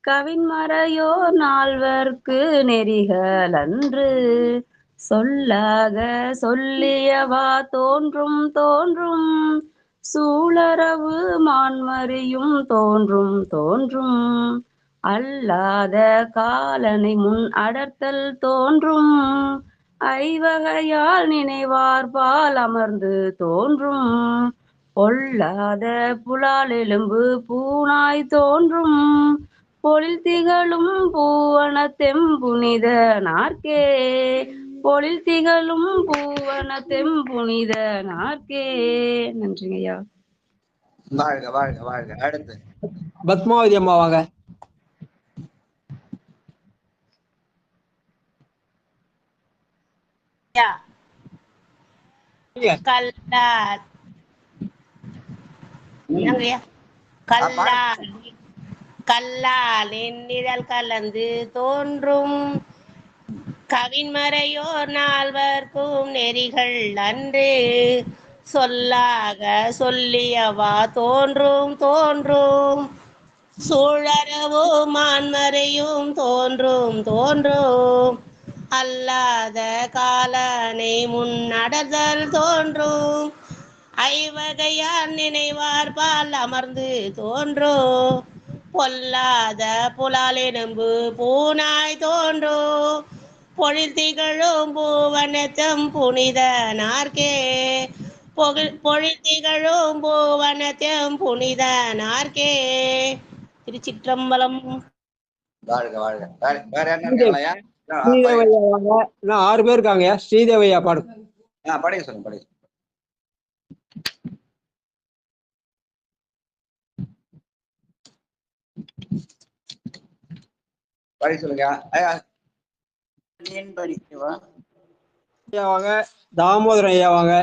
கவின்மறையோர் நால்வர்க்கு நெறிகள் அன்று சொல்லாக சொல்லியவா தோன்றும் தோன்றும் சூழரவு மான்மறியும் தோன்றும் தோன்றும் அல்லாத காலனை முன் அடர்த்தல் தோன்றும் ஐவகையால் நினைவார்பால் அமர்ந்து தோன்றும் பொல்லாத புலால் எலும்பு பூனாய் தோன்றும் பொழில் திகழும் பூவன தெம்புனித நாற்கே பொழில் திகழும் பூவன தெம்புனித நாற்கே. நன்றிங்க ஐயா. வாழ்க வாழ்க வாழ்க. அடுத்து பத்மாவதி அம்மா வாங்க. கல்லால் கல்லால் கல்லால் நிழல் கலந்து தோன்றும் கவின்மறையோர் நால்வர்க்கும் நெறிகள் அன்று சொல்லாக சொல்லியவா தோன்றும் தோன்றும் சூழறவும் மான்மறையும் தோன்றும் தோன்றும் அல்லாத காலனை முன்னடதல் தோன்றும் ஐவகையால் நினைவார்பால் அமர்ந்து தோன்றும் பொல்லாத புலால் எலும்பு பூனாய் தோன்றும் பொழில் திகழும் பூவனத்தம் புனித நாற்கே பொழில் திகழும் பூவனத்தம் புனித நாற்கே. திருச்சிற்றம்பலம். வாழ்க வாழ்க. வேற என்ன இருக்காங்களா? ஸ்ரீதேவையா வாங்க. இன்னும் 6 பேர் இருக்காங்க. ஸ்ரீதேவையா பாடுங்க. படிக்க சொல்லுங்க. படிக்க படிக்க சொல்லுங்க. ஐயா வாங்க. தாமோதரன் ஐயா வாங்க.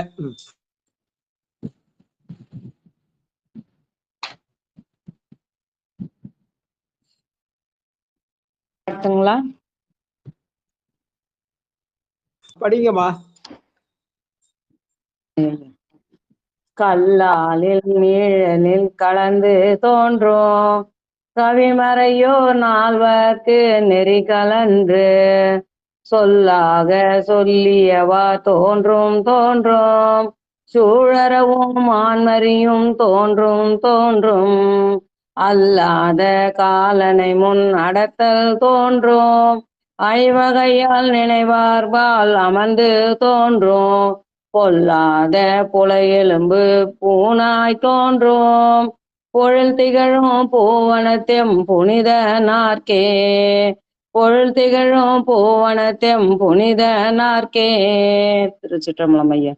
படிங்கம்மா. கல்லாலில் நீழலில் கலந்து தோன்றும் கவிமறையோர் நால்வர்க்கு நெறி கலன்று சொல்லாக சொல்லியவா தோன்றும் தோன்றும் சூழறவும் ஆன்மறியும் தோன்றும் தோன்றும் அல்லாத காலனை முன் அடத்தல் தோன்றும் ஐவகையால் நினைவார்பால் அமர்ந்து தோன்றும் பொல்லாத புலையெலும்பு பூனாய் தோன்றும் பொழில் திகழும் பூவனத்தெம் புனித நாற்கே பொழில் திகழும் பூவனத்தெம் புனித நாற்கே. திருச்சிற்றம்பலம் ஐயா.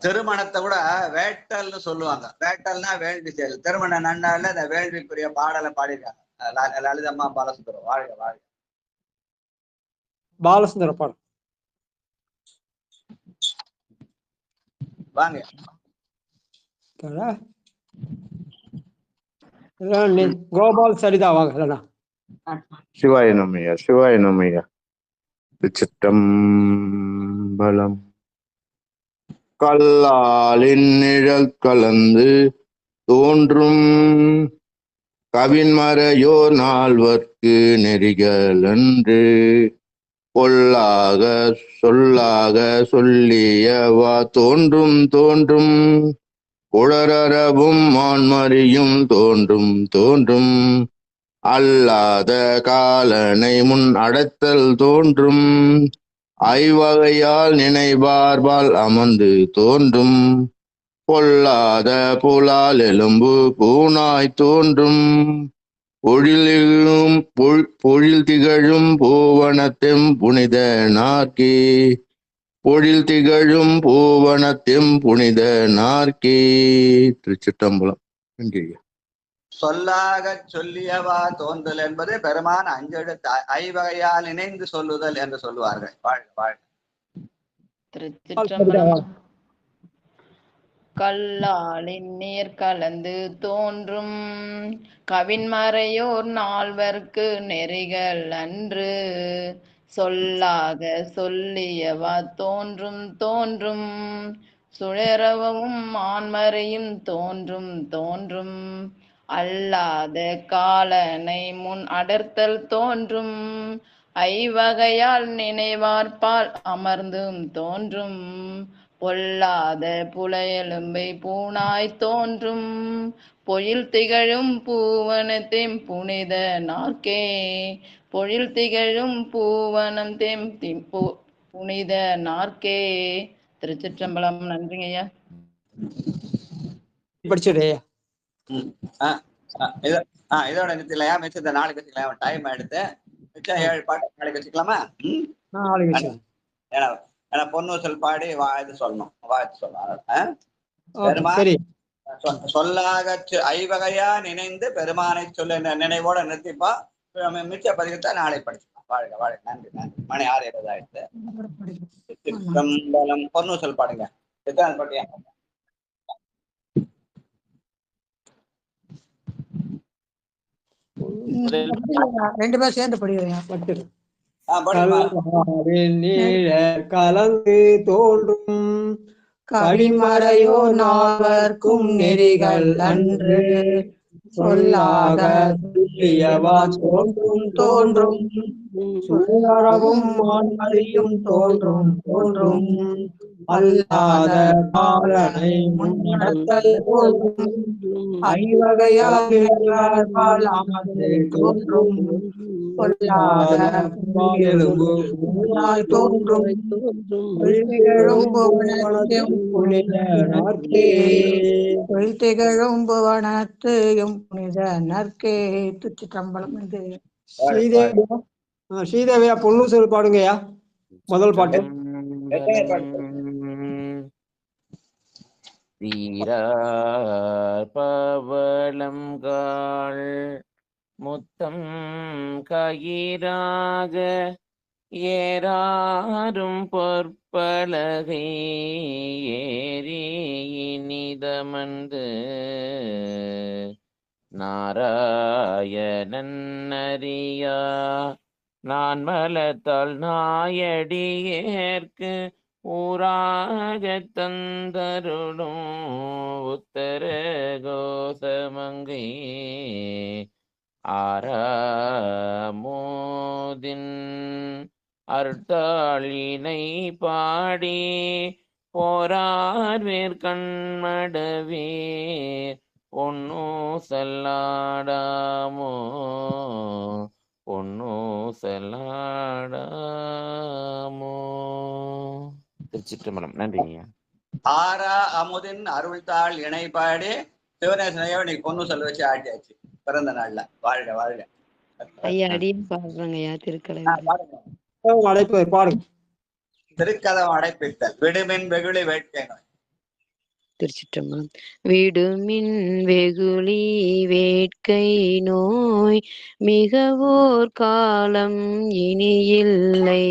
திருமணத்தை கூட வேட்டல்னு சொல்லுவாங்க. வேட்டல்னா வேள்வி செயல். திருமண நன்னால இந்த வேள்விக்குரிய பாடலை பாடிருக்காங்க லலிதம்மா பாலசுந்தரம். வாழ்க வாழ்க. பாலசுந்தரம் பாடம் வாங்க. கோபால் சரிதா வாங்க. இல்லைண்ணா சிவாய நமையா சிவாய நமையா. சிற்றம்பலம். கல்லாலின் நிழல் கலந்து தோன்றும் கவின்மறையோர் நால்வர்க்கு நெறிகள் அன்று பொல்லாக சொல்லாக சொல்லியவா தோன்றும் தோன்றும் குழறவும் மான்மறியும் தோன்றும் தோன்றும் அல்லாத காலனை முன் அடத்தல் தோன்றும் ஐவகையால் நினைவார்பால் அமர்ந்து தோன்றும் பொல்லாத புலால் எலும்பு பூனாய் தோன்றும் பொழில் திகழும் பூவனத்தெம் புனித நாற்கே பொழில் திகழும் பூவனத்தெம் புனித நாற்கே. திருச்சிற்றம்பலம். சொல்லாக சொல்லியவா தோன்றல் என்பது பெருமான் 5 எழுத்து ஐவகையால் இணைந்து சொல்லுதல் என்று சொல்லுவார்கள். வாழ்க வாழ்க. திருச்சிற்றம்பலம். கல்லாலின் நீர் கலந்து தோன்றும் கவின்மறையோர் நால்வர்க்கு நெறிகள் அன்று சொல்லாக சொல்லியவா தோன்றும் தோன்றும் சுழறவும் ஆன்மறையும் தோன்றும் தோன்றும் அல்லாத காலனை முன் அடர்த்தல் தோன்றும். ஐவகையால் நினைவார்பால் அமர்ந்தும் தோன்றும். பொல்லாத புலையெலும்பை பூணாய் தோன்றும். பொழில் திகழும் பூவனத்தெம் புனித நார்க்கே. பொழில் திகழும் பூவனத்தெம் புனித நார்க்கே. திருச்சிற்றம்பலம். நன்றிங்க ஐயா. படிச்சுடு. இதோட நிறுத்திலையா? மிச்சத்தை நாளைக்கு வச்சுக்கலாம். டைம் எடுத்து மிச்சம் 7 பாட்டு நாளைக்கு வச்சுக்கலாமா? ஏன்னா பொன்னூசல் பாடி வாழ்த்து சொல்லணும். வாழ்த்து சொல்லணும். சொல்லாக ஐவகையா நினைந்து பெருமானை சொல்ல நினைவோட நிறுத்திப்பா. மிச்ச பதிகத்தை நாளை படிச்சுக்கலாம். வாழ்க வாழ்க. நன்றி நன்றி. மணி 6:20 ஆயிடுச்சு. பொன்னூசல் பாடுங்க. எத்தனை பாட்டியா? ரெண்டு பேரும் சேர்ந்து படிக்கிறீங்க. கலந்து தோன்றும் கடிமறையோ நாவர்க்கும் நெறிகள் அன்று சொல்லாக தோன்றும் தோன்றும் சொல்லறவும் மான்மறியும் தோன்றும் தோன்றும் அல்லாத காலனை முன்னடத்தல் தோன்றும். ஐவகையாக அமர்ந்து தோன்றும். பொல்லாத எலும்பு தோன்றும். திகழும் புவனத்தையும் புனித நற்கே. திருச்சிற்றம்பலம். என்று ஸ்ரீதேவியா பொன்னூசல் பாடுங்கய்யா. முதல் பாட்டு. பவளம்காள் முத்தம் கயிறாக ஏறாரும் பொற்பலகை ஏறி இனிதமந்து நாராயணன் அறியா நான் மலத்தால் நாயடியேற்கு ஊராக தந்தருளும் உத்தர கோசமங்கை ஆராமோதின் அர்த்தாளினை பாடி போரார் வேர்கண்மடவேர் பொன்னு செல்லாடாமோ பொன்னு செல்லாடாமோ. திருச்சிற்றம்பலம். நன்றிங்க. ஆரா அமுதின் அருள்தாள் இணைப்பாடி சிவநேசனையோ இன்னைக்கு பொண்ணு சொல்ல வச்சு ஆட்டியாச்சு பிறந்த நாள்ல. வாழ்க வாழ்க. ஐயா அடியும் பாடுறாங்க ஐயா. திருக்கலை பாடுங்க. திருக்கதம் அடைப்பித்தல் விடுமின் வெகுளி வேட்கை நோய். திருச்சிற்றம்பலம். விடுமின் வெகுளி வேட்கை நோய் மிகவோர் காலம் இனியில்லை.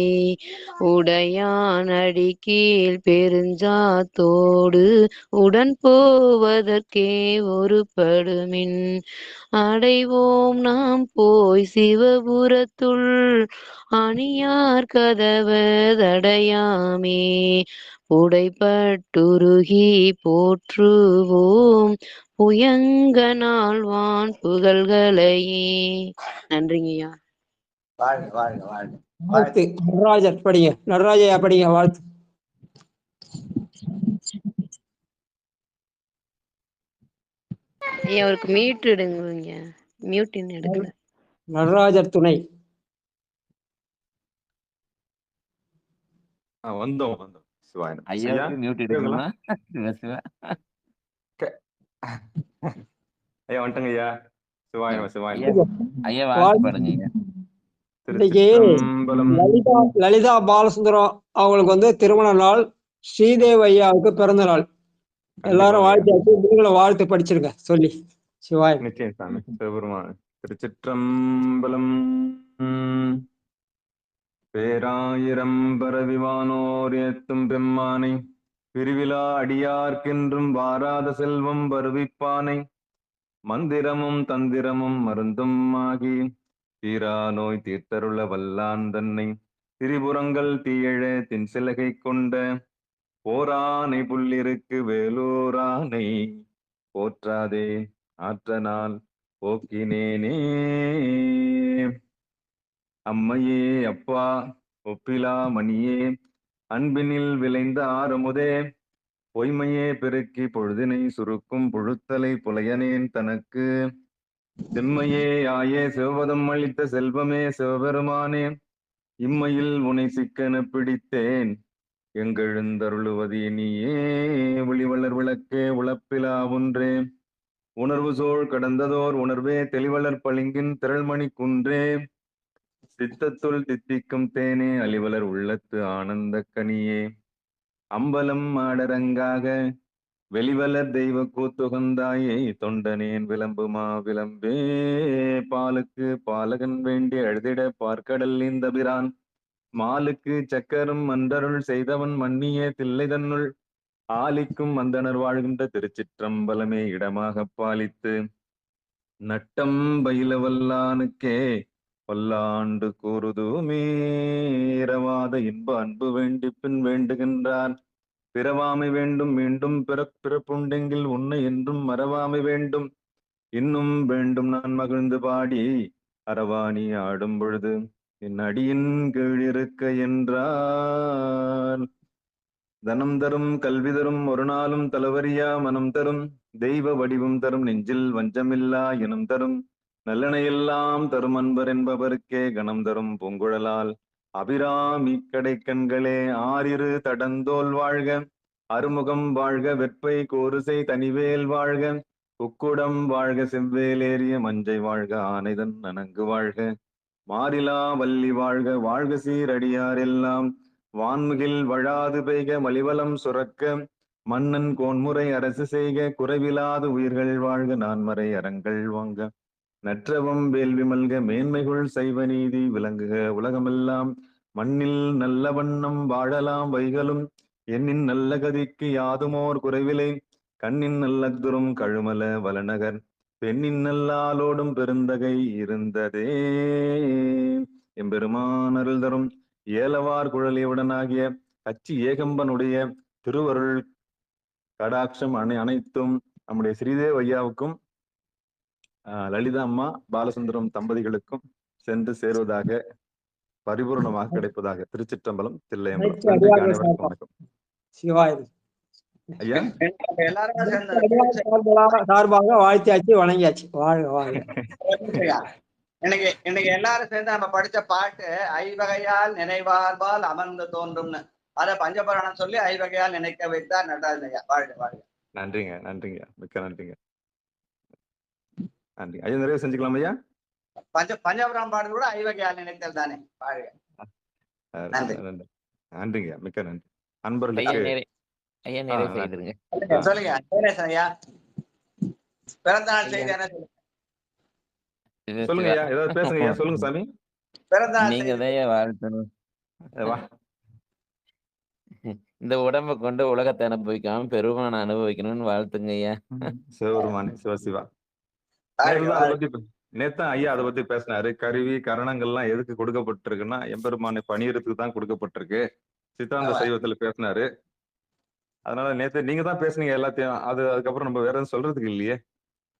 உடையான் அடிக்கீழ் பெருஞ்சாத்தோடு உடன் போவதற்கே ஒருபடுமின் அடைவோம் நாம் போய் சிவபுரத்துள் அணியார் கதவதடையாமே. உடைப்பட்டுருகி போற்றுவோம் புயங்க நாள்வான் புகழ்களையே. நன்றிங்கய்யா. வாழ்க வாழ்க வாழ்க. வாழ்த்து. நடராஜர் படிங்க. நடராஜயா படிங்க. வாழ்த்து. ஐயா அவருக்கு மியூட் எடுங்க. மியூட்டின் எடுக்கல. நடராஜர் துணை. வந்தோம். ஐயாவுக்கு மியூட் எடுக்கணுமா? ஐயா வந்துட்டங்க ஐயா. சிவாயம். ஐயா வாழ்த்து பாடுங்க ஐயா. இன்னைக்கு லலிதா பாலசுந்தரம் அவங்களுக்கு திருமண நாள். ஸ்ரீதேவி ஐயாவுக்கு பிறந்த நாள். எல்லாரும் வாழ்த்து. நீங்களும் வாழ்த்து படிச்சிருங்க சொல்லி. சிவாயம். நிச்சயம் சாமி. சிவபெருமான். திருச்சிற்றம்பலம். பேராயிரம் பரவிவானோர் ஏத்தும் பெம்மானை பிரிவிழா அடியார்க்கென்றும் வாராத செல்வம் வருவிப்பானை மந்திரமும் தந்திரமும் மருந்தும் ஆகி தீரா நோய் தீர்த்தருள வல்லான் தன்னை திரிபுரங்கள் தீயழ தின்சிலகை கொண்ட போரானை புள்ளிருக்கு வேலூரானை போற்றாதே ஆற்றனால் போக்கினேனே. அம்மையே அப்பா ஒப்பிலா மணியே, அன்பினில் விளைந்த ஆரமுதே, பொய்மையே பெருக்கி பொழுதினை சுருக்கும் புழுத்தலை புலையனேன் தனக்கு. செம்மையே ஆயே சிவபதம் அளித்த செல்வமே சிவபெருமானே, இம்மையில் உனை சிக்கென பிடித்தேன், எங்கெழுந்தருளுவதி நீயே. ஒளிவளர் விளக்கே உளப்பிலா ஒன்றே, உணர்வு சோழ் கடந்ததோர் உணர்வே, தெளிவளர் பளிங்கின் திரள்மணி குன்றே, சித்தத்துள் தித்திக்கும் தேனே, அலிவலர் உள்ளத்து ஆனந்த கனியே. அம்பலம் ஆடரங்காக வெளிவலர் தெய்வ கூத்துகந்தாயை, தொண்டனேன் விளம்புமா விளம்பே. பாலுக்கு பாலகன் வேண்டி அழுதிட பார்க்கடல் நீந்தபிரான், மாலுக்கு சக்கரம் மன்றருள் செய்தவன் மன்னிய தில்லை தன்னுள், ஆலிக்கும் அந்தனர் வாழ்கின்ற திருச்சிற்றம்பலமே இடமாக பாலித்து, நட்டம் பயிலவல்லானுக்கே பல்லாண்டு கூறுதுமே. இரவாத இன்ப அன்பு வேண்டி பின் வேண்டுகின்றான், பிறவாமை வேண்டும் மீண்டும் பிறப்புண்டெங்கில் உன்னை என்றும் மறவாமை வேண்டும், இன்னும் வேண்டும் நான் மகிழ்ந்து பாடி அரவாணி ஆடும் பொழுது, என் அடியின் கீழிருக்க என்றான். தனம் தரும் கல்வி தரும் ஒரு நாளும் தலவரியா மனம் தரும், தெய்வ வடிவம் தரும் நெஞ்சில் வஞ்சமில்லா இனம் தரும், நல்லனையெல்லாம் தரும் அன்பர் என்பவருக்கே கணம் தரும் பூங்குழலால் அபிராமி கடை கண்களே. ஆறிரு தடந்தோல் வாழ்க, அருமுகம் வாழ்க, வெப்பை கோருசை தனிவேல் வாழ்க, உக்குடம் வாழ்க, செவ்வேலேறிய மஞ்சை வாழ்க, ஆனைதன் நனங்கு வாழ்க, மாறிலா வள்ளி வாழ்க, வாழ்க சீரடியார் எல்லாம் வான்முகில் வழாது பெய்க, மலிவலம் சுரக்க, மன்னன் கோன்முறை அரசு செய்க, குறைவிலாது உயிர்கள் வாழ்க, நான்மறை அறங்கள் வாங்க, நற்றவம் வேள்வி மல்க, மேன்மைகள் சைவ நீதி விளங்குக உலகமெல்லாம், மண்ணில் நல்ல வண்ணம் வாழலாம் வைகளும், எண்ணின் நல்ல கதிக்கு யாதுமோர் குறைவிலை, கண்ணின் நல்லதுரும் கழுமல வலநகர், பெண்ணின் நல்லாலோடும் பெருந்தகை இருந்ததே. எம்பெருமான் அருள் தரும் ஏலவார் குழலியுடனாகிய கச்சி ஏகம்பனுடைய திருவருள் கடாட்சம் அனைத்தும் நம்முடைய ஸ்ரீதேவ் ஐயாவுக்கும் லலிதா அம்மா பாலசுந்தரம் தம்பதிகளுக்கும் சென்று சேருவதாக, பரிபூர்ணமாக கிடைப்பதாக. திருச்சிற்றம்பலம், தில்லையம்பலம். நன்றி, அனைவருக்கும் வணக்கம். சிவாய் ஐயா சார்பாக வாழ்த்தியாச்சு, வணங்கியாச்சு. வாழ்க வாழ்க. இன்னைக்கு எல்லாரும் சேர்ந்து நம்ம படிச்ச பாட்டு ஐவகையால் நினைவார்பால் அமர்ந்து தோன்றும்னு, அத பஞ்சபுராணம் சொல்லி ஐவகையால் நினைக்க வைத்தார் நடராஜன் ஐயா. வாழ்க வாழ்க. நன்றிங்க, நன்றிங்க, மிக்க நன்றிங்க. நன்றி ஐயா. நிறைய செஞ்சுக்கலாம் ஐயா. பஞ்சபுராணம் பாடுறது கூட ஐவகையால் நினைத்தல் தானே. வாழ்க. நன்றிங்க, மிக்க நன்றி. அன்பர்களுக்கு சொல்லுங்க ஐயா, பிறந்த நாள் செய்தி என்ன சொல்லுங்க ஐயா, ஏதாவது பேசுங்க ஐயா. சொல்லுங்க சாமி. பிறந்த நாள் நீங்க தான் வாழ்த்தணும். இந்த உடம்ப கொண்டு உலகத்தை அனுபவிக்காம பெருமான அனுபவிக்கணும்னு வாழ்த்துங்க ஐயா. சிவபெருமானே சிவசிவா. நேத்தான் ஐயா அதை பத்தி பேசினாரு. கருவி கரணங்கள்லாம் எதுக்கு கொடுக்கப்பட்டிருக்குன்னா எம்பெருமானை பணியறதுக்கு தான் கொடுக்கப்பட்டிருக்கு. சித்தாந்த சைவத்துல பேசினாரு. அதனால நேத்து நீங்க தான் பேசுனீங்க எல்லாத்தையும். அதுக்கப்புறம் நம்ம வேற எதுவும் சொல்றதுக்கு இல்லையே.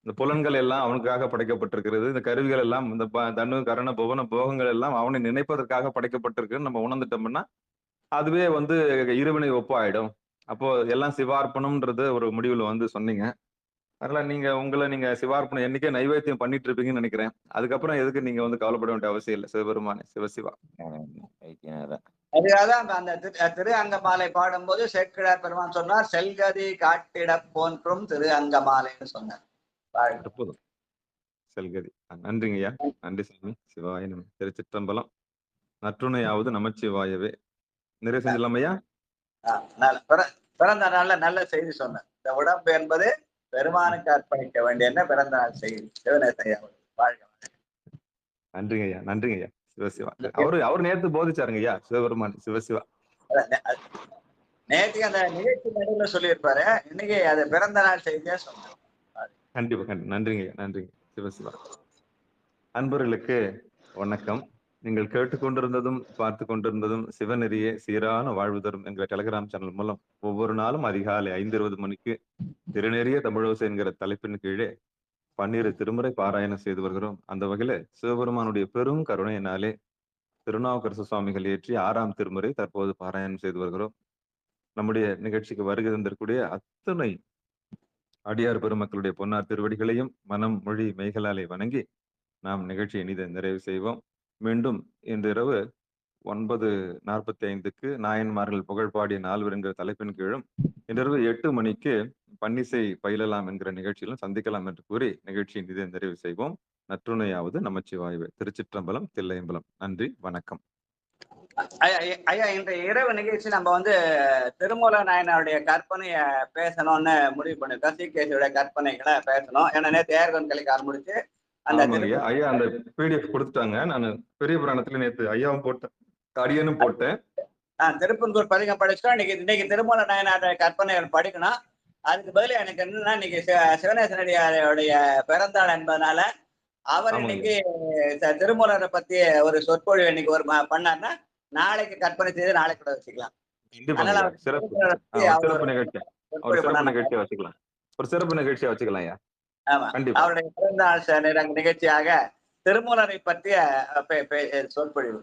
இந்த புலன்கள் எல்லாம் அவனுக்காக படைக்கப்பட்டிருக்கிறது. இந்த கருவிகள் எல்லாம் இந்த தனு கரண புவன போகங்கள் எல்லாம் அவனை நினைப்பதற்காக படைக்கப்பட்டிருக்குன்னு நம்ம உணர்ந்துட்டோம்னா அதுவே இருவினை ஒப்பாயிடும். அப்போ எல்லாம் சிவார்ப்பணம்ன்றது ஒரு முடிவுல சொன்னீங்க. அதனால நீங்க சிவார்ப்பணம் என்னைக்கே நைவேத்தியம் பண்ணிட்டு இருப்பீங்கன்னு நினைக்கிறேன். அதுக்கப்புறம் எதுக்கு நீங்க கவலைப்பட வேண்டிய அவசியம் இல்லை. சிவபெருமானே சிவசிவா. அதுக்காக அந்த திரு அங்கமாலை பாடும்போது சேக்கிழார் பெருமான் சொன்னார், செல்கதி காட்டிட போன்றும் திரு அங்கமாலைன்னு சொன்னார். அற்புதம். செல்கதி. நன்றிங்க ஐயா. நன்றி சாமி. சிவாய நம்ம. திருச்சிற்றம்பலம். நற்றுணையாவது நமச்சிவாயவே. நிறைய செஞ்சலாம் ஐயா. பிறந்த நாள்ல நல்ல செய்தி சொன்னேன். இந்த உடம்பு என்பது பெருமானுக்கு அர்ப்பணிக்க வேண்டிய பிறந்த நாள் செய்தி. வாழ்க. நன்றிங்க ஐயா. நன்றிங்க ஐயா. சிவசிவா. அவரு நேற்று போதிச்சாருங்க ஐயா. சிவபெருமான் சிவசிவா. நேற்று அந்த நிகழ்ச்சி நடுவுல சொல்லியிருப்பாரு. இன்னைக்கு அது பிறந்த நாள் செய்தியா சொன்னார். கண்டிப்பா. நன்றிங்க ஐயா. நன்றிங்க. சிவசிவா. அன்பர்களுக்கு வணக்கம். நீங்கள் கேட்டுக்கொண்டிருந்ததும் பார்த்து கொண்டிருந்ததும் சிவநெறியே சீரான வாழ்வு தரும் என்கிற டெலிகிராம் சேனல் மூலம் ஒவ்வொரு நாளும் அதிகாலை 5:20 மணிக்கு திருநெறிய தமிழோசை என்கிற தலைப்பின் கீழே 12 திருமுறை பாராயணம் செய்து வருகிறோம். அந்த வகையில சிவபெருமானுடைய பெரும் கருணையினாலே திருநாவுக்கரசு சுவாமிகள் இயற்றி 6ஆம் திருமுறை தற்போது பாராயணம் செய்து வருகிறோம். நம்முடைய நிகழ்ச்சிக்கு வருகை தந்திருக்கூடிய அத்தனை அடியார் பெருமக்களுடைய பொன்னார் திருவடிகளையும் மனம் மொழி மெய்களாலே வணங்கி நாம் நிகழ்ச்சியை இனிதை நிறைவு செய்வோம். மீண்டும் இன்று இரவு 9:45 நாயன்மார்கள் புகழ்பாடிய நால்வர் என்கிற தலைப்பின் கீழும் இன்றிரவு 8 மணிக்கு பன்னிசை பயிலலாம் என்கிற நிகழ்ச்சியிலும் சந்திக்கலாம் என்று கூறி நிகழ்ச்சியை இனிதை நிறைவு செய்வோம். நற்றுணையாவது நமச்சிவாயவே. திருச்சிற்றம்பலம், தில்லையம்பலம். நன்றி, வணக்கம். ஐயா, இன்றைய இரவு நிகழ்ச்சி நம்ம திருமூல நாயனாருடைய கற்பனையை பேசணும்னு முடிவு பண்ணிருக்கோம். சீகேசியோட கற்பனைகளை பேசணும். ஏன்னா நேற்று ஏர்கன் கலைக்கு ஆரம்பிச்சு அந்த ஐயா அந்த பிடிஎஃப் கொடுத்துட்டாங்க. நான் பெரிய புராணத்துல நேற்று ஐயாவும் போட்டேன், அடியனும் போட்டேன். திருப்பந்தூர் பதிகம் படிச்சுட்டோம். இன்னைக்கு திருமூல நாயனாருடைய கற்பனைகள் படிக்கணும். அதுக்கு பதில் எனக்கு என்னன்னா, இன்னைக்கு சிவநேசனடியாருடைய பிறந்தாள் என்பதனால அவர் இன்னைக்கு திருமூலரை பத்தி ஒரு சொற்பொழிவு இன்னைக்கு ஒரு பண்ணாருன்னா நாளைக்கு கற்பனை செய்து நாளைக்கு கூட வச்சுக்கலாம். ஒரு சிறப்பு நிகழ்ச்சியா வச்சுக்கலாம் ஐயா. ஆமா, அவருடைய பிறந்தநாள் நிகழ்ச்சியாக திருமூலரை பற்றிய சொற்பொழிவு.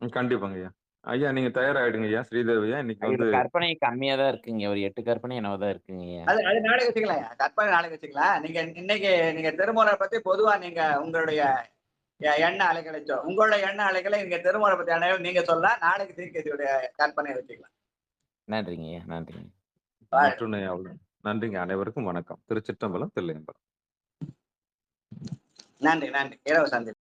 கண்டிப்பாங்க ஐயா. ஐயா நீங்க தயாராயிடுங்க ஐயா. ஸ்ரீதேவியா இன்னைக்கு கற்பனை கம்மியா தான் இருக்குங்க. ஒரு 8 கற்பனை என்னவோ இருக்குங்க. அது நாளைக்கு வச்சுக்கலாம். கற்பனை நாளைக்கு வச்சுக்கலாம். இன்னைக்கு நீங்க திருமூலரை பத்தி பொதுவா நீங்க உங்களுடைய எண்ண அலைகளை உங்களோட எண்ண அலைகளை நீங்க திருமூலரை பத்தி அலைகள் நீங்க சொல்லலாம். நாளைக்கு சீகேசியோட கற்பனையை வச்சுக்கலாம். நன்றிங்க ஐயா. நன்றிங்க. நன்றிங்க. அனைவருக்கும் வணக்கம். திருச்சிற்றம்பலம், தில்லையம்பலம். நன்றி. இரவு சந்தி.